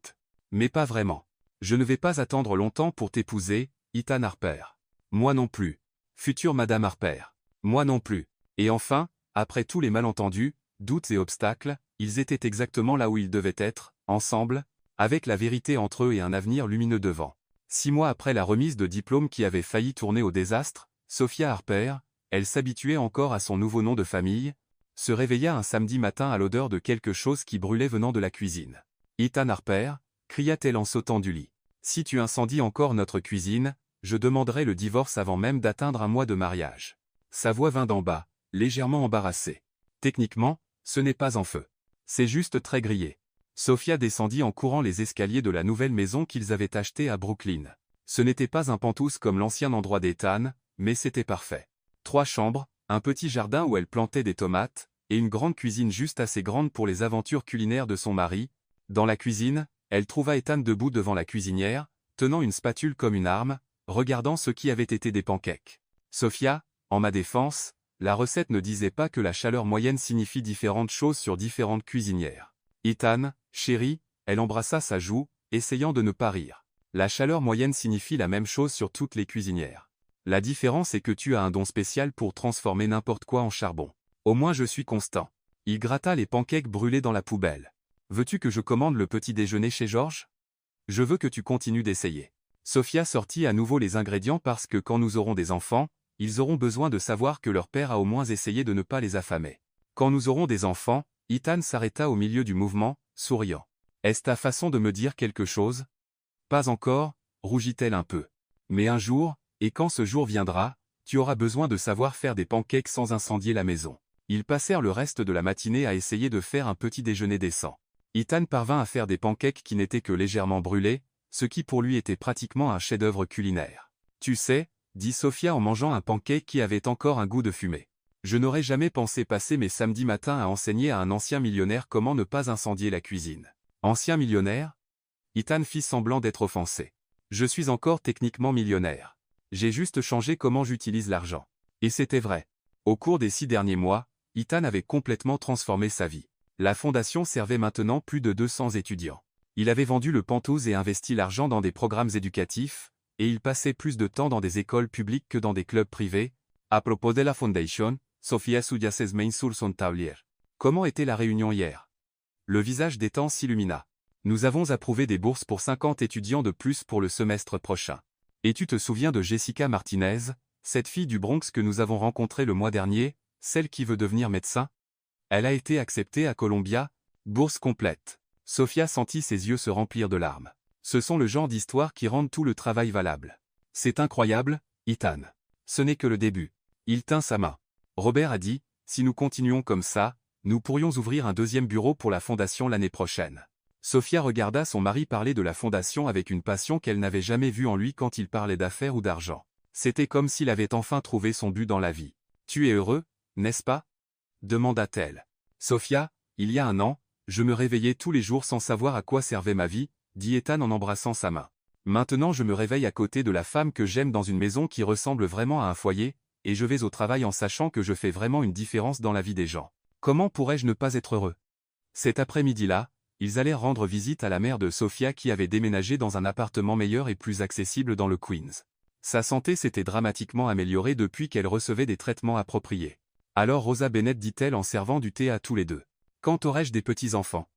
[SPEAKER 1] Mais pas vraiment. Je ne vais pas attendre longtemps pour t'épouser, Ethan Harper. Moi non plus. Future Madame Harper. Moi non plus. Et enfin, après tous les malentendus, doutes et obstacles, ils étaient exactement là où ils devaient être, ensemble, avec la vérité entre eux et un avenir lumineux devant. 6 mois après la remise de diplôme qui avait failli tourner au désastre, Sophia Harper, elle s'habituait encore à son nouveau nom de famille, se réveilla un samedi matin à l'odeur de quelque chose qui brûlait venant de la cuisine. « Ethan Harper » cria-t-elle en sautant du lit. « Si tu incendies encore notre cuisine, je demanderai le divorce avant même d'atteindre un mois de mariage. » Sa voix vint d'en bas, légèrement embarrassée. « Techniquement, ce n'est pas en feu. C'est juste très grillé. » Sophia descendit en courant les escaliers de la nouvelle maison qu'ils avaient achetée à Brooklyn. Ce n'était pas un penthouse comme l'ancien endroit d'Ethan, mais c'était parfait. 3 chambres, un petit jardin où elle plantait des tomates, et une grande cuisine juste assez grande pour les aventures culinaires de son mari. Dans la cuisine, elle trouva Ethan debout devant la cuisinière, tenant une spatule comme une arme, regardant ce qui avait été des pancakes. Sophia, en ma défense, la recette ne disait pas que la chaleur moyenne signifie différentes choses sur différentes cuisinières. Ethan, chérie, elle embrassa sa joue, essayant de ne pas rire. La chaleur moyenne signifie la même chose sur toutes les cuisinières. La différence est que tu as un don spécial pour transformer n'importe quoi en charbon. Au moins je suis constant. Il gratta les pancakes brûlés dans la poubelle. Veux-tu que je commande le petit déjeuner chez George? Je veux que tu continues d'essayer. Sophia sortit à nouveau les ingrédients parce que quand nous aurons des enfants, ils auront besoin de savoir que leur père a au moins essayé de ne pas les affamer. Quand nous aurons des enfants, Ethan s'arrêta au milieu du mouvement, souriant. Est-ce ta façon de me dire quelque chose? Pas encore, rougit-elle un peu. Mais un jour, et quand ce jour viendra, tu auras besoin de savoir faire des pancakes sans incendier la maison. Ils passèrent le reste de la matinée à essayer de faire un petit déjeuner décent. Ethan parvint à faire des pancakes qui n'étaient que légèrement brûlés, ce qui pour lui était pratiquement un chef-d'œuvre culinaire. Tu sais, dit Sophia en mangeant un pancake qui avait encore un goût de fumée. Je n'aurais jamais pensé passer mes samedis matins à enseigner à un ancien millionnaire comment ne pas incendier la cuisine. Ancien millionnaire? Ethan fit semblant d'être offensé. Je suis encore techniquement millionnaire. J'ai juste changé comment j'utilise l'argent. Et c'était vrai. Au cours des 6 derniers mois, Ethan avait complètement transformé sa vie. La fondation servait maintenant plus de 200 étudiants. Il avait vendu le penthouse et investi l'argent dans des programmes éducatifs, et il passait plus de temps dans des écoles publiques que dans des clubs privés. À propos de la fondation, Sophia suya ses mains sur son tablier. Comment était la réunion hier? Le visage d'Ethan s'illumina. Nous avons approuvé des bourses pour 50 étudiants de plus pour le semestre prochain. Et tu te souviens de Jessica Martinez, cette fille du Bronx que nous avons rencontrée le mois dernier, celle qui veut devenir médecin? Elle a été acceptée à Columbia, bourse complète. Sophia sentit ses yeux se remplir de larmes. Ce sont le genre d'histoires qui rendent tout le travail valable. C'est incroyable, Ethan. Ce n'est que le début. Il tint sa main. Robert a dit, si nous continuons comme ça, nous pourrions ouvrir un deuxième bureau pour la fondation l'année prochaine. Sophia regarda son mari parler de la fondation avec une passion qu'elle n'avait jamais vue en lui quand il parlait d'affaires ou d'argent. C'était comme s'il avait enfin trouvé son but dans la vie. Tu es heureux, n'est-ce pas? Demanda-t-elle. Sophia, il y a 1 an, je me réveillais tous les jours sans savoir à quoi servait ma vie, dit Ethan en embrassant sa main. Maintenant je me réveille à côté de la femme que j'aime dans une maison qui ressemble vraiment à un foyer, et je vais au travail en sachant que je fais vraiment une différence dans la vie des gens. Comment pourrais-je ne pas être heureux? Cet après-midi-là, ils allèrent rendre visite à la mère de Sophia qui avait déménagé dans un appartement meilleur et plus accessible dans le Queens. Sa santé s'était dramatiquement améliorée depuis qu'elle recevait des traitements appropriés. Alors Rosa Bennett dit-elle en servant du thé à tous les deux. Quand aurai-je des petits-enfants?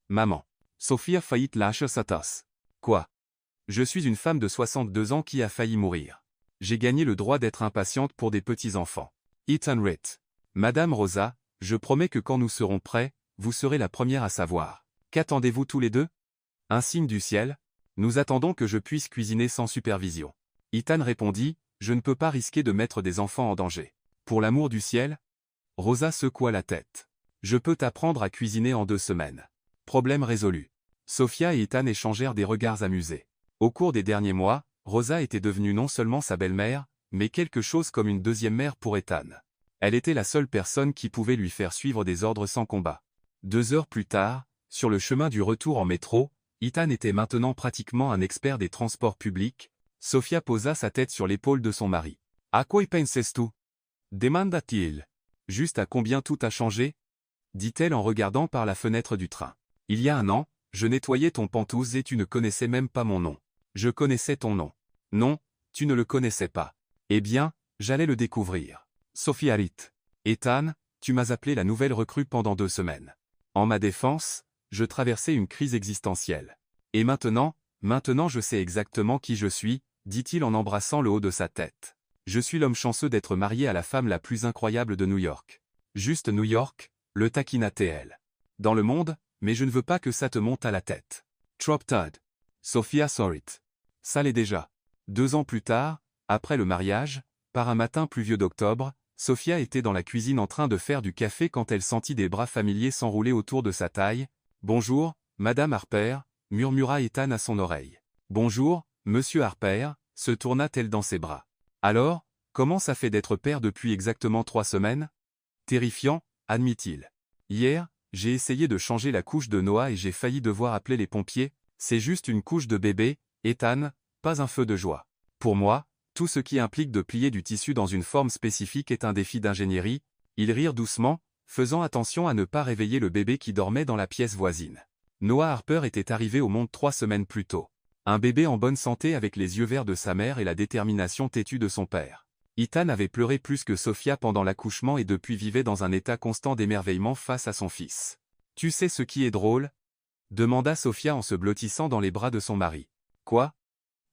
[SPEAKER 1] Maman. Sophia faillit lâcher sa tasse. Quoi? Je suis une femme de 62 ans qui a failli mourir. J'ai gagné le droit d'être impatiente pour des petits-enfants. Ethan Ritt. Madame Rosa, je promets que quand nous serons prêts, vous serez la première à savoir. Qu'attendez-vous tous les deux? Un signe du ciel? Nous attendons que je puisse cuisiner sans supervision. Ethan répondit, je ne peux pas risquer de mettre des enfants en danger. Pour l'amour du ciel? Rosa secoua la tête. Je peux t'apprendre à cuisiner en 2 semaines. Problème résolu. Sophia et Ethan échangèrent des regards amusés. Au cours des derniers mois, Rosa était devenue non seulement sa belle-mère, mais quelque chose comme une deuxième mère pour Ethan. Elle était la seule personne qui pouvait lui faire suivre des ordres sans combat. 2 heures plus tard, sur le chemin du retour en métro, Ethan était maintenant pratiquement un expert des transports publics. Sophia posa sa tête sur l'épaule de son mari. À quoi y penses-tu? demanda-t-il. Juste à combien tout a changé? Dit-elle en regardant par la fenêtre du train. Il y a un an, je nettoyais ton pantouse et tu ne connaissais même pas mon nom. Je connaissais ton nom. Non, tu ne le connaissais pas. Eh bien, j'allais le découvrir. Sophia Rit. Ethan, tu m'as appelé la nouvelle recrue pendant 2 semaines. En ma défense, je traversais une crise existentielle. Et maintenant je sais exactement qui je suis, dit-il en embrassant le haut de sa tête. Je suis l'homme chanceux d'être marié à la femme la plus incroyable de New York. Juste New York, le taquina-t-elle. Dans le monde, mais je ne veux pas que ça te monte à la tête. Trop Todd. Sophia Sorit. Ça l'est déjà. 2 ans plus tard, après le mariage, par un matin pluvieux d'octobre, Sophia était dans la cuisine en train de faire du café quand elle sentit des bras familiers s'enrouler autour de sa taille. « Bonjour, Madame Harper », murmura Ethan à son oreille. « Bonjour, Monsieur Harper », se tourna-t-elle dans ses bras. « Alors, comment ça fait d'être père depuis exactement 3 semaines ?» Terrifiant, admit-il. « Hier, j'ai essayé de changer la couche de Noah et j'ai failli devoir appeler les pompiers. C'est juste une couche de bébé, Ethan, pas un feu de joie. Pour moi, tout ce qui implique de plier du tissu dans une forme spécifique est un défi d'ingénierie. » Ils rirent doucement, faisant attention à ne pas réveiller le bébé qui dormait dans la pièce voisine. Noah Harper était arrivé au monde 3 semaines plus tôt. Un bébé en bonne santé avec les yeux verts de sa mère et la détermination têtue de son père. Ethan avait pleuré plus que Sophia pendant l'accouchement et depuis vivait dans un état constant d'émerveillement face à son fils. « Tu sais ce qui est drôle ?» demanda Sophia en se blottissant dans les bras de son mari. « Quoi ?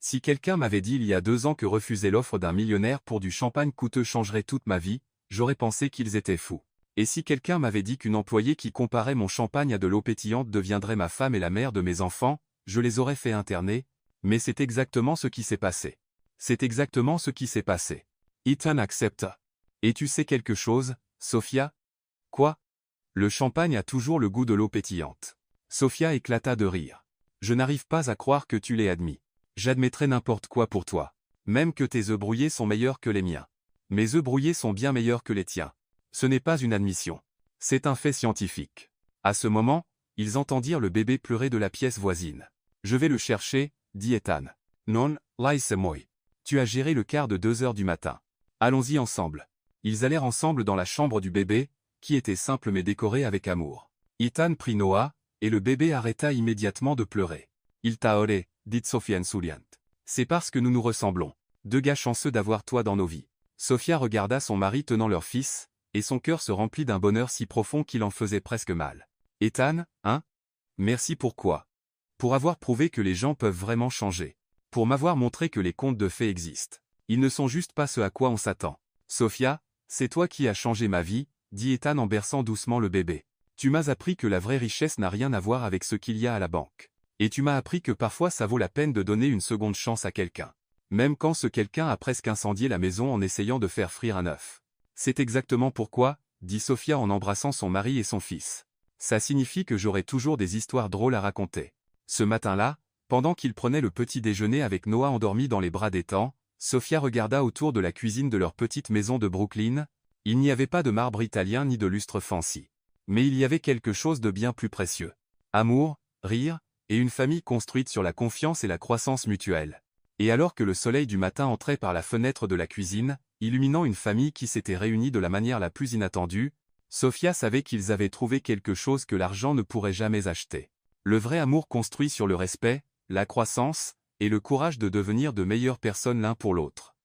[SPEAKER 1] Si quelqu'un m'avait dit il y a 2 ans que refuser l'offre d'un millionnaire pour du champagne coûteux changerait toute ma vie, j'aurais pensé qu'ils étaient fous. Et si quelqu'un m'avait dit qu'une employée qui comparait mon champagne à de l'eau pétillante deviendrait ma femme et la mère de mes enfants, je les aurais fait interner. Mais c'est exactement ce qui s'est passé. C'est exactement ce qui s'est passé. » Ethan accepta. « Et tu sais quelque chose, Sophia ? » ?»« Quoi ? » ?»« Le champagne a toujours le goût de l'eau pétillante. » Sophia éclata de rire. « Je n'arrive pas à croire que tu l'aies admis. J'admettrais n'importe quoi pour toi. Même que tes œufs brouillés sont meilleurs que les miens. Mes œufs brouillés sont bien meilleurs que les tiens. Ce n'est pas une admission. C'est un fait scientifique. » À ce moment, ils entendirent le bébé pleurer de la pièce voisine. « Je vais le chercher, » dit Ethan. « Non, laisse moi. Tu as géré le quart de 2 heures du matin. Allons-y ensemble. » Ils allèrent ensemble dans la chambre du bébé, qui était simple mais décorée avec amour. Ethan prit Noah, et le bébé arrêta immédiatement de pleurer. « Il t'a olé, dit Sophia Insuliant. C'est parce que nous nous ressemblons. 2 gars chanceux d'avoir toi dans nos vies. » Sophia regarda son mari tenant leur fils, et son cœur se remplit d'un bonheur si profond qu'il en faisait presque mal. « Ethan, hein ? Merci pourquoi ? Pour avoir prouvé que les gens peuvent vraiment changer. Pour m'avoir montré que les contes de fées existent. Ils ne sont juste pas ce à quoi on s'attend. Sophia, c'est toi qui as changé ma vie, dit Ethan en berçant doucement le bébé. Tu m'as appris que la vraie richesse n'a rien à voir avec ce qu'il y a à la banque. Et tu m'as appris que parfois ça vaut la peine de donner une seconde chance à quelqu'un. Même quand ce quelqu'un a presque incendié la maison en essayant de faire frire un œuf. C'est exactement pourquoi, dit Sophia en embrassant son mari et son fils. Ça signifie que j'aurai toujours des histoires drôles à raconter. Ce matin-là, pendant qu'ils prenaient le petit déjeuner avec Noah endormi dans les bras d'Ethan, Sophia regarda autour de la cuisine de leur petite maison de Brooklyn. Il n'y avait pas de marbre italien ni de lustre fancy. Mais il y avait quelque chose de bien plus précieux. Amour, rire, et une famille construite sur la confiance et la croissance mutuelle. Et alors que le soleil du matin entrait par la fenêtre de la cuisine, illuminant une famille qui s'était réunie de la manière la plus inattendue, Sophia savait qu'ils avaient trouvé quelque chose que l'argent ne pourrait jamais acheter. Le vrai amour construit sur le respect, la croissance, et le courage de devenir de meilleures personnes l'un pour l'autre.